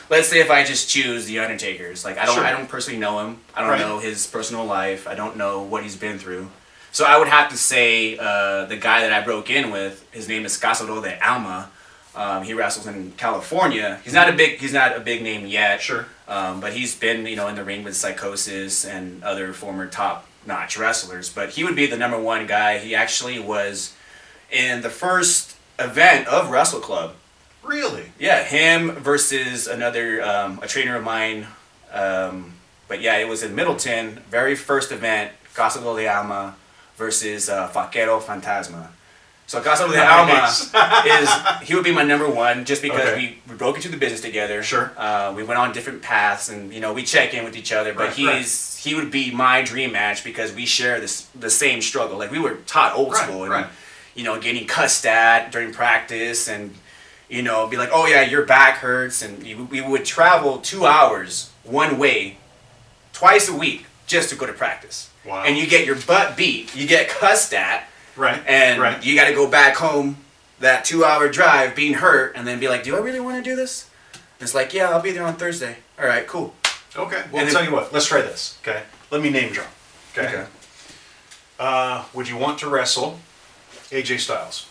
let's say if I just choose the Undertaker's, like I don't personally know him. I don't know his personal life. I don't know what he's been through. So I would have to say the guy that I broke in with, his name is Cazador de Alma. He wrestles in California. He's not a big name yet. Sure. But he's been, in the ring with Psychosis and other former top-notch wrestlers. But he would be the #1 guy. He actually was in the first event of Wrestle Club. Really? Yeah, him versus another a trainer of mine. But yeah, it was in Middleton. Very first event, Cazador de Alma versus Vaquero Fantasma. So Cazador de Alma he would be my #1 just because we broke into the business together. Sure. We went on different paths and we check in with each other. But he would be my dream match because we share the same struggle. Like we were taught old school and getting cussed at during practice and be like, oh yeah, your back hurts, and we would travel 2 hours one way twice a week just to go to practice. Wow. And you get your butt beat, you get cussed at. Right. And you got to go back home that 2-hour drive being hurt and then be like, do I really want to do this? And it's like, yeah, I'll be there on Thursday. All right, cool. Okay. Well, I'll tell you what. Let's try this. Okay. Let me name drop. Okay. Would you want to wrestle AJ Styles?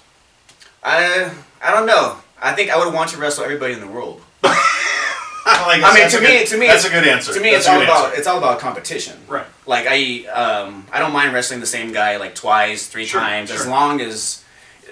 I don't know. I think I would want to wrestle everybody in the world. To me, that's a good answer. To me, it's all about competition. Right. Like I don't mind wrestling the same guy like twice, 3 times, as long as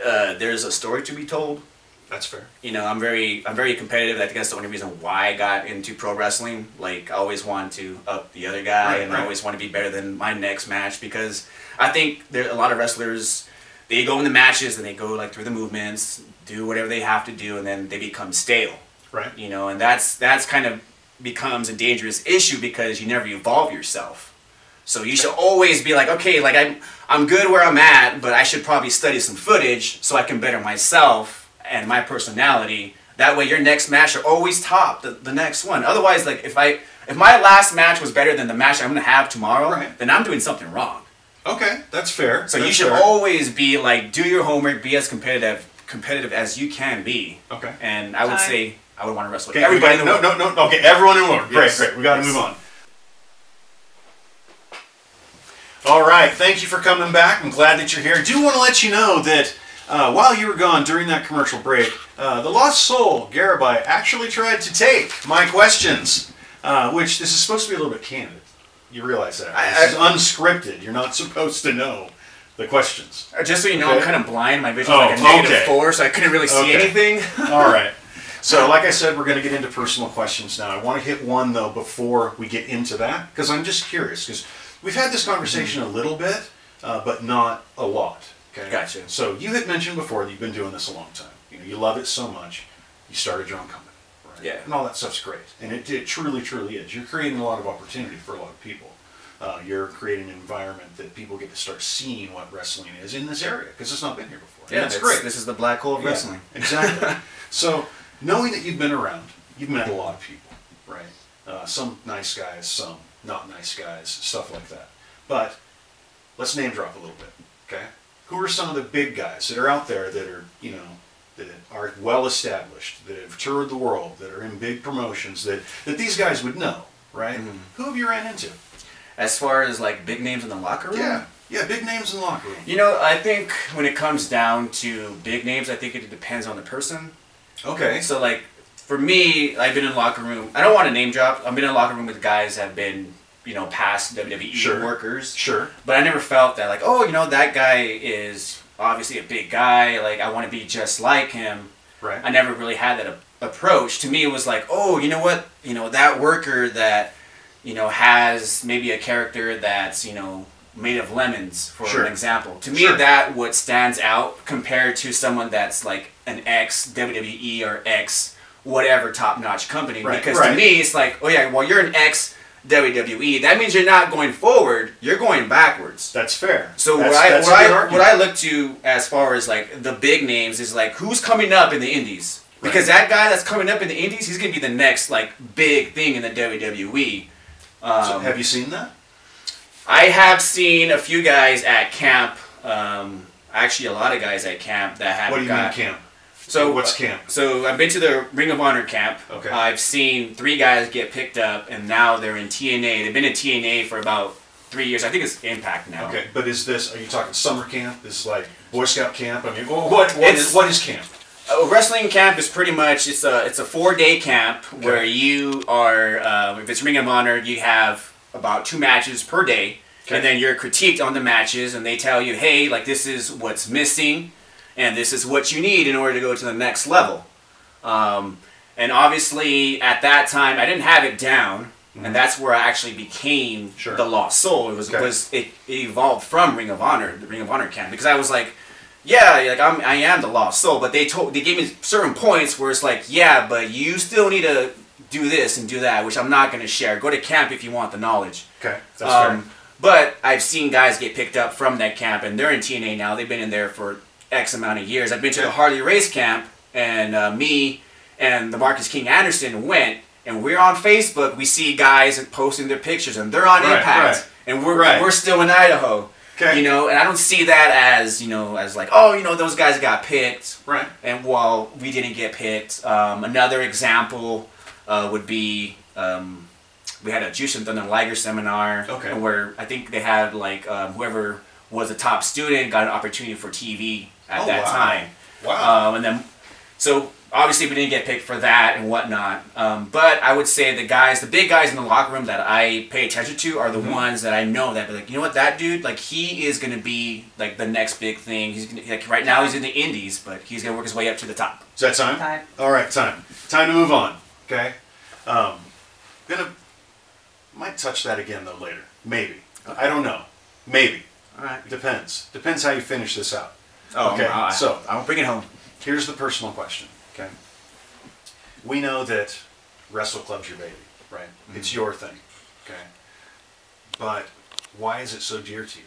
there's a story to be told. That's fair. I'm very competitive. I think that's the only reason why I got into pro wrestling. Like I always want to up the other guy, I always want to be better than my next match because I think there a lot of wrestlers. They go in the matches and they go like through the movements, do whatever they have to do, and then they become stale. Right. And that's kind of becomes a dangerous issue because you never evolve yourself. So you should always be like, okay, like I'm good where I'm at, but I should probably study some footage so I can better myself and my personality. That way your next match are always top the next one. Otherwise, like if my last match was better than the match I'm gonna have tomorrow, then I'm doing something wrong. Okay, that's fair. So you should always be like, do your homework, be as competitive as you can be. Okay. And I would say I would want to wrestle with everybody in the world. No. Okay, everyone in the world. Great. We got to move on. All right, thank you for coming back. I'm glad that you're here. I do want to let you know that while you were gone during that commercial break, the Lost Soul, Garabai, actually tried to take my questions, which this is supposed to be a little bit candid. You realize that. This is unscripted. You're not supposed to know the questions. Just so you know, I'm kind of blind. My vision is like a -4, so I couldn't really see anything. All right. So, like I said, we're going to get into personal questions now. I want to hit one, though, before we get into that, because I'm just curious, because we've had this conversation a little bit, but not a lot. Okay? Gotcha. So, you had mentioned before that you've been doing this a long time. You love it so much, you started your own company. Right? Yeah. And all that stuff's great. And it truly, truly is. You're creating a lot of opportunity for a lot of people. You're creating an environment that people get to start seeing what wrestling is in this area, because it's not been here before. Yeah, that's great. This is the black hole of wrestling. Exactly. So, knowing that you've been around, you've met a lot of people, right? Some nice guys, some not nice guys, stuff like that. But let's name drop a little bit, okay? Who are some of the big guys that are out there that are, that are well established, that have toured the world, that are in big promotions, that these guys would know, right? Mm-hmm. Who have you ran into? As far as like big names in the locker room? Yeah, big names in the locker room. I think when it comes down to big names, I think it depends on the person. Okay. So like, for me, I've been in the locker room. I don't want to name drop. I've been in the locker room with guys that have been, past WWE workers. Sure. But I never felt that like, oh, that guy is obviously a big guy. Like, I want to be just like him. Right. I never really had that approach. To me, it was like, oh, you know what? That worker that, has maybe a character that's, made of lemons, for an example. To me, that what stands out compared to someone that's like an ex-WWE or ex-whatever top-notch company. Right. Because to me, it's like, oh yeah, well, you're an ex-WWE. That means you're not going forward, you're going backwards. That's fair. So what I look to as far as like the big names is like, who's coming up in the indies? Because that guy that's coming up in the indies, he's going to be the next like big thing in the WWE. So have you seen that? I have seen a few guys at camp. Actually, a lot of guys at camp that have. What do you mean camp? So what's camp? So I've been to the Ring of Honor camp. Okay. I've seen 3 guys get picked up, and now they're in TNA. They've been in TNA for about 3 years. I think it's Impact now. Okay, but is this? Are you talking summer camp? This is like Boy Scout camp? I mean, what is camp? Wrestling camp is pretty much it's a 4-day camp where you are if it's Ring of Honor, you have about 2 matches per day, and then you're critiqued on the matches, and they tell you, hey, like this is what's missing, and this is what you need in order to go to the next level. And obviously at that time I didn't have it down, and that's where I actually became the Lost Soul. It evolved from Ring of Honor, the Ring of Honor camp, because I was like, yeah, like I am the Lost Soul, but they gave me certain points where it's like, yeah, but you still need to do this and do that, which I'm not going to share. Go to camp if you want the knowledge. Okay, that's fair. But I've seen guys get picked up from that camp, and they're in TNA now. They've been in there for X amount of years. I've been to the Harley Race camp, and me and the Marcus King Anderson went, and we're on Facebook. We see guys posting their pictures, and they're on Impact, and we're still in Idaho. Okay. You know, and I don't see that as, you know, as like, oh, you know, those guys got picked. Right. And while we didn't get picked. Another example would be we had a Juice and Thunder Liger seminar where I think they had like whoever was a top student got an opportunity for TV at that time. Wow. And then, so obviously we didn't get picked for that and whatnot. But I would say the big guys in the locker room that I pay attention to are the ones that I know that be like, you know what, that dude, like he is going to be like the next big thing. He's gonna, like right now he's in the indies, but he's going to work his way up to the top. Is that time? Time. All right, time to move on. Okay. Might touch that again though later. Maybe. I don't know. Maybe. All right. Depends how you finish this out. Oh, okay. So I'll bring it home. Here's the personal question. Okay. We know that Wrestle Club's your baby, right? Mm-hmm. It's your thing. Okay. But why is it so dear to you?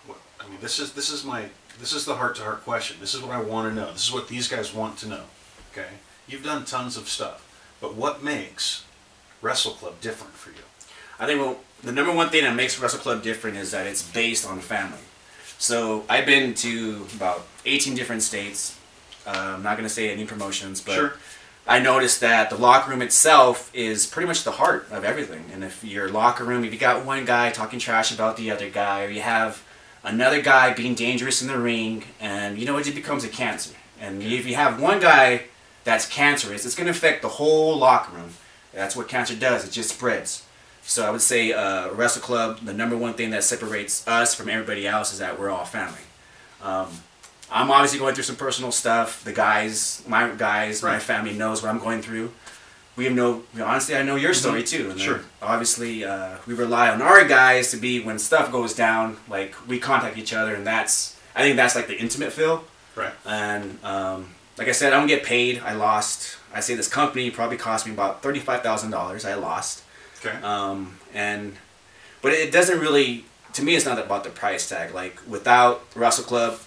Well, I mean, this is the heart-to-heart question. This is what I want to know. This is what these guys want to know. Okay. You've done tons of stuff, but what makes Wrestle Club different for you? I think the number one thing that makes Wrestle Club different is that it's based on family. So I've been to about 18 different states. I'm not going to say any promotions, but I noticed that the locker room itself is pretty much the heart of everything. And if your locker room, if you got one guy talking trash about the other guy, or you have another guy being dangerous in the ring, and you know, it just becomes a cancer. And if you have one guy that's cancerous, it's going to affect the whole locker room. That's what cancer does. It just spreads. So I would say Wrestle Club, the number one thing that separates us from everybody else is that we're all family. I'm obviously going through some personal stuff. My family knows what I'm going through. Honestly, I know your story too. And obviously, we rely on our guys to be, when stuff goes down, like we contact each other, and I think that's like the intimate feel. Right. And like I said, I don't get paid. I say this company probably cost me about $35,000. I lost. Okay. But it doesn't really, to me, it's not about the price tag. Like without Wrestle Club,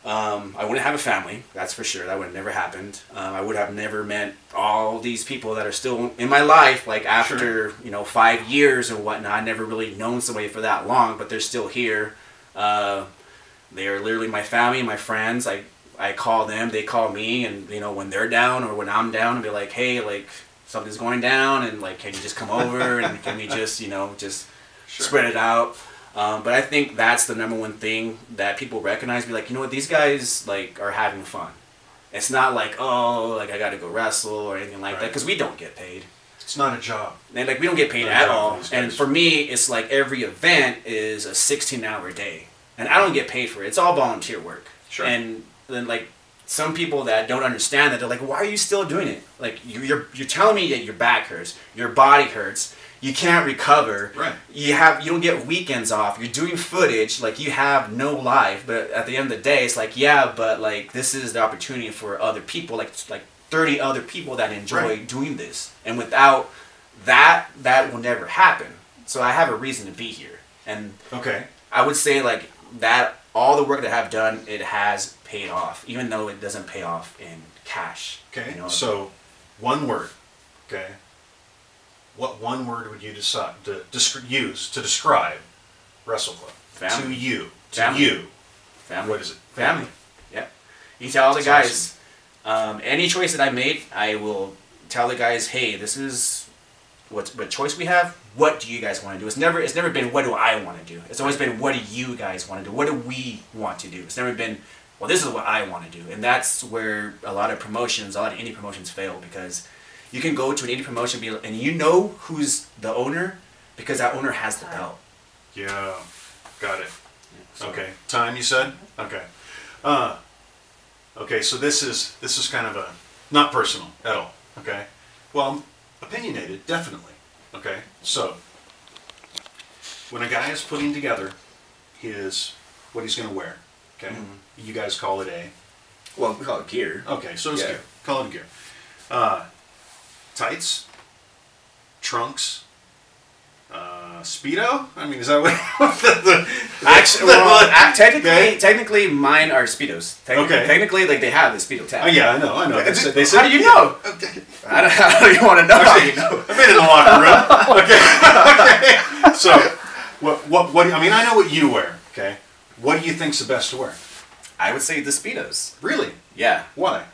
I wouldn't have a family. That's for sure. That would have never happened. I would have never met all these people that are still in my life. Like after 5 years or whatnot, I never really known somebody for that long, but they're still here. They are literally my family, my friends. I call them, they call me, and when they're down or when I'm down, I'll be like, hey, like something's going down, and like, can you just come over and can we just spread it out? But I think that's the number one thing that people recognize. Be like, you know what, these guys like are having fun. It's not like, oh, like I got to go wrestle or anything like that, because we don't get paid. It's not a job. And like we don't get paid at all. And for me, it's like every event is a 16-hour day, and I don't get paid for it. It's all volunteer work. Sure. And then like some people that don't understand that, they're like, why are you still doing it? Like you're telling me that your back hurts, your body hurts, you can't recover. Right. You don't get weekends off. You're doing footage, like you have no life. But at the end of the day, it's like, yeah, but like this is the opportunity for other people, like 30 other people that enjoy doing this. And without that will never happen. So I have a reason to be here. And I would say like that all the work that I've done, it has paid off, even though it doesn't pay off in cash. Okay. So one word. Okay. What one word would you decide to use to describe Wrestle Club? Family. To you. Family. Family. What is it? Family. Yeah. You tell all the guys, awesome. Any choice that I made, I will tell the guys, hey, this is what choice we have. What do you guys want to do? It's never been what do I want to do. It's always been what do you guys want to do? What do we want to do? It's never been, well, this is what I want to do. And that's where a lot of indie promotions fail, because you can go to an indie promotion and you know who's the owner because that owner has the belt. Yeah, got it. So, okay, time you said? Okay. Okay, so this is kind of a, not personal at all, okay? Well, opinionated, definitely, okay? So, when a guy is putting together what he's going to wear, okay? You guys call it well, we call it gear. Okay, so it's gear. Call it gear. Tights, trunks, Speedo? I mean, is that what? Technically, mine are Speedos. Technically, like they have the Speedo tag. Yeah, I know. They said, how do you know? How do you want to know? How do you know? I've been in the locker room. Okay. So, what? I mean, I know what you wear. Okay. What do you think's the best to wear? I would say the Speedos. Really? Yeah. Why?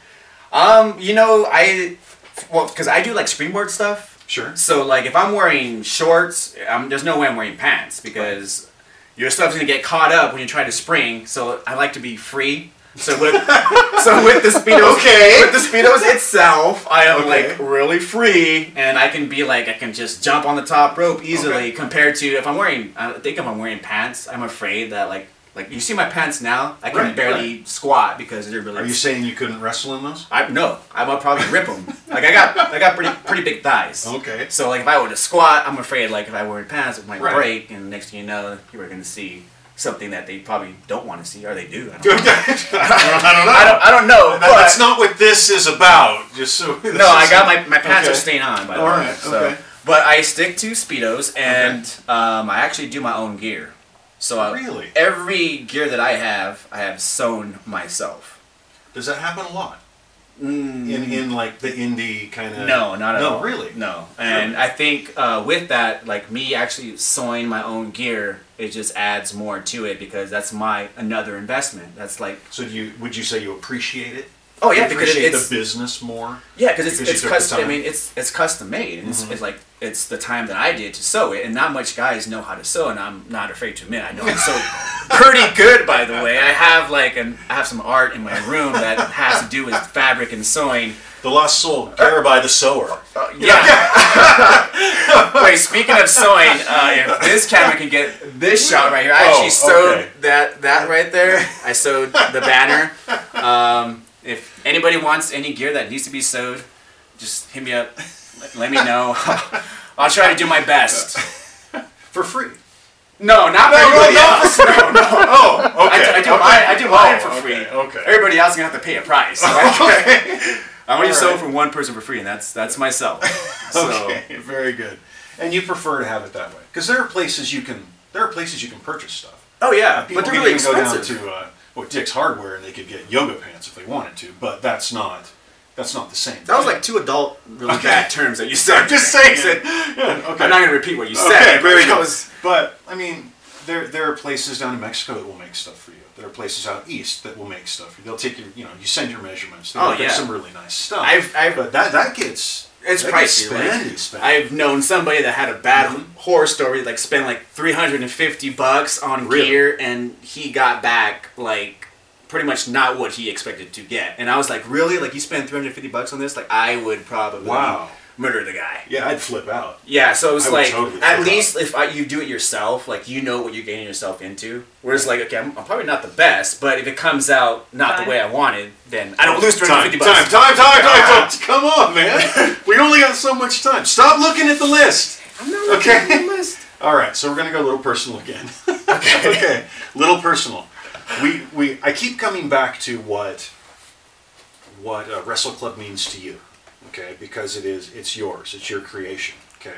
Because I do like springboard stuff. Sure. So like if I'm wearing shorts, there's no way I'm wearing pants because your stuff's gonna get caught up when you try to spring. So I like to be free. So with the Speedos, itself, I am like really free, and I can just jump on the top rope easily compared to if I'm wearing pants, I'm afraid that like you see my pants now, I can barely squat because they're really. Are you saying you couldn't wrestle in those? No, I would probably rip them. Like I got pretty big thighs. Okay. So like if I were to squat, I'm afraid like if I wear pants, it might break, and next thing you know, you are going to see something that they probably don't want to see, or they do. I don't know. I don't know. That's not what this is about. Just so. No, I got my pants are staying on. By the way. All right. Okay. But I stick to Speedos, and I actually do my own gear. So really, every gear that I have sewn myself. Does that happen a lot? In like the indie kind of. No, not at all. No, really. No, and I think with that, like me actually sewing my own gear, it just adds more to it because that's another investment. That's like. So would you say you appreciate it? Oh yeah, because it's the business more. Yeah, because it's custom. I mean, it's custom made, and it's like it's the time that I did to sew it, and not much guys know how to sew, and I'm not afraid to admit I know how to sew pretty good. By the way, I have some art in my room that has to do with fabric and sewing. The lost soul, Garibai the sewer. Yeah. Wait, speaking of sewing, if this camera can get this shot right here, I actually sewed that right there. I sewed the banner. If anybody wants any gear that needs to be sewed, just hit me up. Let me know. I'll try to do my best. For free? No, not for anybody else. No. Oh, okay. I do mine for free. Okay. Everybody else is going to have to pay a price. Okay. I'm only sew for one person for free, and that's myself. Okay, very good. And you prefer to have it that way? Because there are places you can purchase stuff. Oh yeah, People but they're really can expensive. go down to Dick's Hardware and they could get yoga pants if they wanted to, but that's not the same. That was like two adult really bad terms that you said. I'm just saying. I'm not going to repeat what you said. Okay, very good. But I mean, there are places down in Mexico that will make stuff for you. There are places out east that will make stuff for you. They'll take you send your measurements. They'll make some really nice stuff. But that gets. It's pricey. Spendy. I've known somebody that had a bad horror story, like spent like $350 on gear, and he got back like pretty much not what he expected to get. And I was like, really? Like you spent $350 on this? Like I would probably murder the guy. Yeah, I'd flip out. Yeah, so it was like totally at least if you do it yourself, like you know what you're getting yourself into. Whereas like okay, I'm probably not the best, but if it comes out not the way I wanted, then I don't lose $350. Time. Come on, man. We only got so much time. Stop looking at the list. I'm not looking at the list. All right, so we're gonna go a little personal again. Okay. Little personal. I keep coming back to what Wrestle Club means to you. Okay, because it's yours, it's your creation, okay,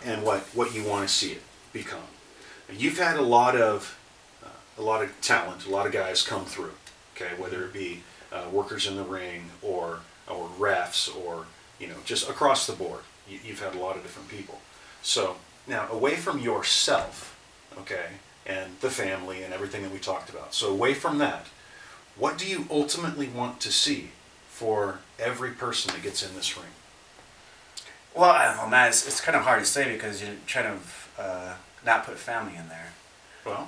and what you want to see it become. You've had a lot of talent, a lot of guys come through, okay, whether it be workers in the ring or refs or just across the board. You've had a lot of different people. So now away from yourself, okay, and the family and everything that we talked about. So away from that, what do you ultimately want to see for every person that gets in this ring? Well, oh man, it's kind of hard to say because you're trying to not put family in there. Well,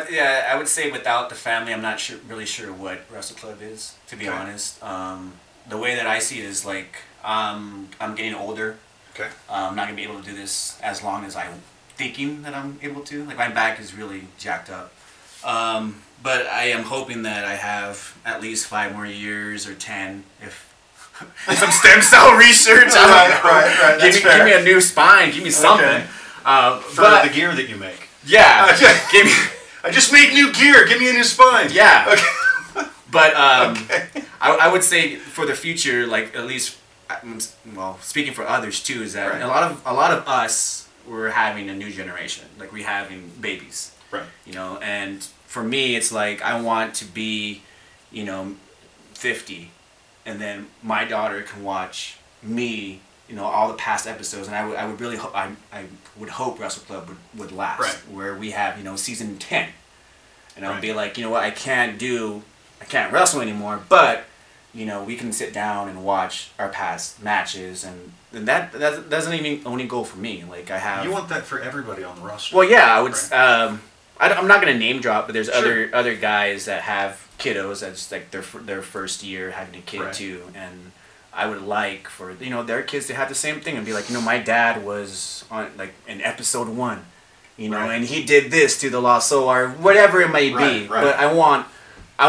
yeah, I would say without the family, I'm not really sure what Wrestle Club is, to be honest. The way that I see it is like I'm getting older. okay. I'm not gonna be able to do this as long as I'm thinking that I'm able to. Like my back is really jacked up. But I am hoping that I have at least 5 more years or 10 if some stem cell research. Right. Give me a new spine. Give me something. Okay. For the gear that you make. Yeah. Give me. I just made new gear. Give me a new spine. Yeah. Okay. But I would say for the future, like at least, well, speaking for others too, is that a lot of us we're having a new generation. Like we're having babies. Right. You know, and for me, it's like I want to be, 50, and then my daughter can watch me, all the past episodes, and I would really I would hope Wrestle Club would last, where we have season 10, and I'll be like, what, I can't wrestle anymore, but we can sit down and watch our past matches, and that doesn't even only go for me. Like I have. You want that for everybody on the roster. Well, yeah, I would. I'm not gonna name drop, but there's other guys that have kiddos that's like their first year having a kid too, and I would like for their kids to have the same thing and be like, my dad was on like in episode 1, and he did this to the Lost Soul or whatever it may be. But I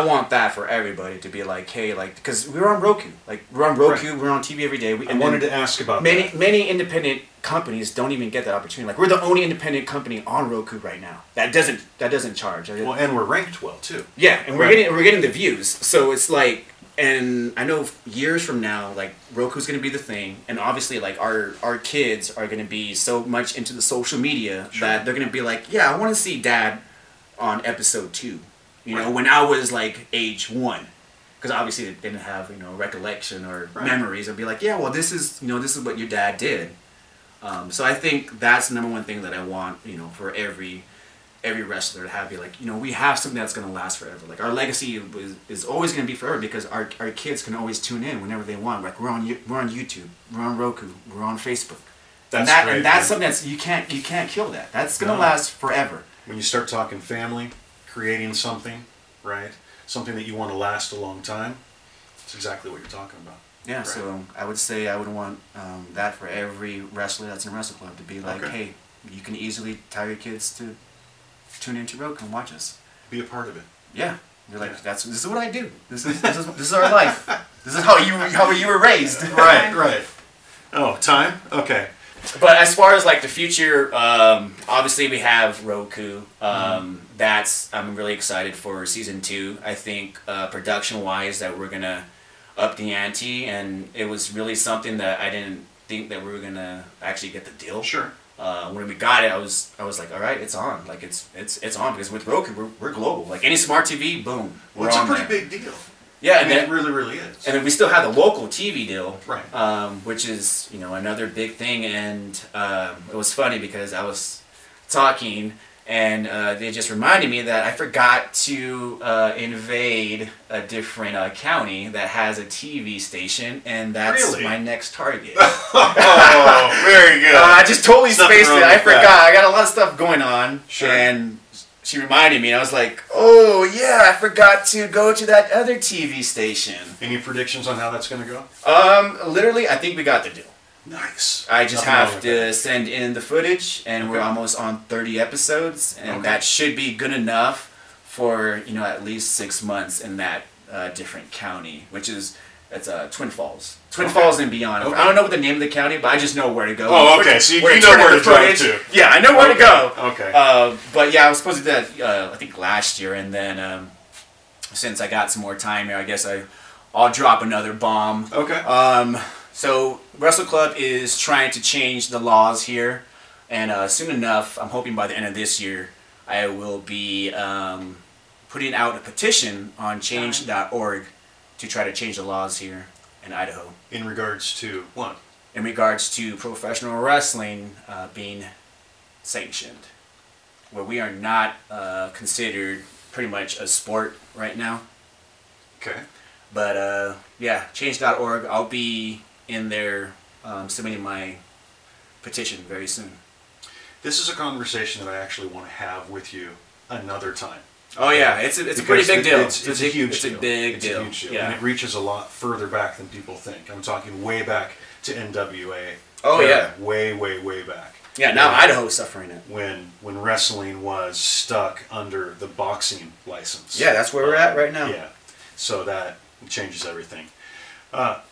want that for everybody to be like, hey, like, because we're on Roku, we're on TV every day. I wanted to ask about many independent companies don't even get that opportunity. Like we're the only independent company on Roku right now that doesn't charge. Well, and we're ranked well too. Yeah, and we're getting the views. So it's like, and I know years from now, like Roku's gonna be the thing, and obviously like our kids are gonna be so much into the social media that they're gonna be like, yeah, I want to see Dad on episode 2. When I was like age 1. Because obviously they didn't have, recollection or memories. I'd be like, yeah, well, this is what your dad did. So I think that's the number one thing that I want, for every wrestler to have, be like, we have something that's going to last forever. Like our legacy is always going to be forever because our kids can always tune in whenever they want. Like we're on YouTube, we're on Roku, we're on Facebook. And that's something that's you can't kill that. That's going to last forever. When you start talking family, creating something, right? Something that you want to last a long time. That's exactly what you're talking about. Yeah, so I would say I would want that for every wrestler that's in Wrestle Club to be like, hey, you can easily tell your kids to tune into Roku and watch us. Be a part of it. Yeah, you're like, this is what I do. This is our life. This is how you were raised. Right. Oh, time? Okay. But as far as like the future, obviously we have Roku. I'm really excited for season 2. I think production wise that we're gonna up the ante, and it was really something that I didn't think that we were gonna actually get the deal. Sure. When we got it, I was like, all right, it's on. Like it's on because with Roku we're global. Like any smart TV, boom, we're it's on a pretty there. big deal. Yeah, and it really is. And then we still have the local TV deal, right? Which is another big thing. And it was funny because I was talking, and they just reminded me that I forgot to invade a different county that has a TV station, and that's my next target. Oh, very good. I just totally spaced it. I forgot. I got a lot of stuff going on, and she reminded me, and I was like, oh, yeah, I forgot to go to that other TV station. Any predictions on how that's going to go? Literally, I think we got the deal. Nice. I just have to send in the footage, and we're almost on 30 episodes, and that should be good enough for, at least 6 months in that different county, which is... It's Twin Falls. Twin Falls and beyond. Okay. I don't know what the name of the county, but I just know where to go. Oh, okay. So you know where to drive to. Yeah, I know where to go. Okay. But yeah, I was supposed to do that, I think, last year. And then since I got some more time here, I guess I'll drop another bomb. Okay. So Wrestle Club is trying to change the laws here. And soon enough, I'm hoping by the end of this year, I will be putting out a petition on change.org to try to change the laws here in Idaho. In regards to what? In regards to professional wrestling being sanctioned. Where we are not considered pretty much a sport right now. Okay. But yeah, change.org, I'll be in there submitting my petition very soon. This is a conversation that I actually want to have with you another time. Oh yeah, it's a pretty big deal. It's a huge deal. It's a big It's deal. a huge deal. Yeah. And it reaches a lot further back than people think. I'm talking way back to NWA. Oh yeah. Way, way, way back. Yeah, now Idaho's suffering it. When wrestling was stuck under the boxing license. Yeah, that's where we're at right now. Yeah. So that changes everything.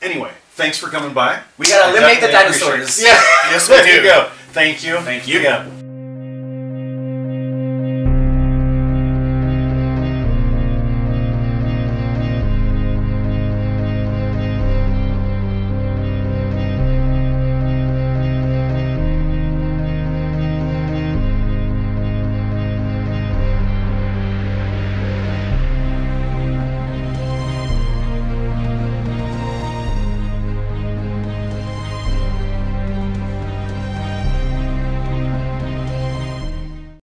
Anyway, thanks for coming by. We gotta eliminate the Definitely appreciate dinosaurs. it. Yeah. Yes, we There you do. go. Thank you. Thank you. Yeah.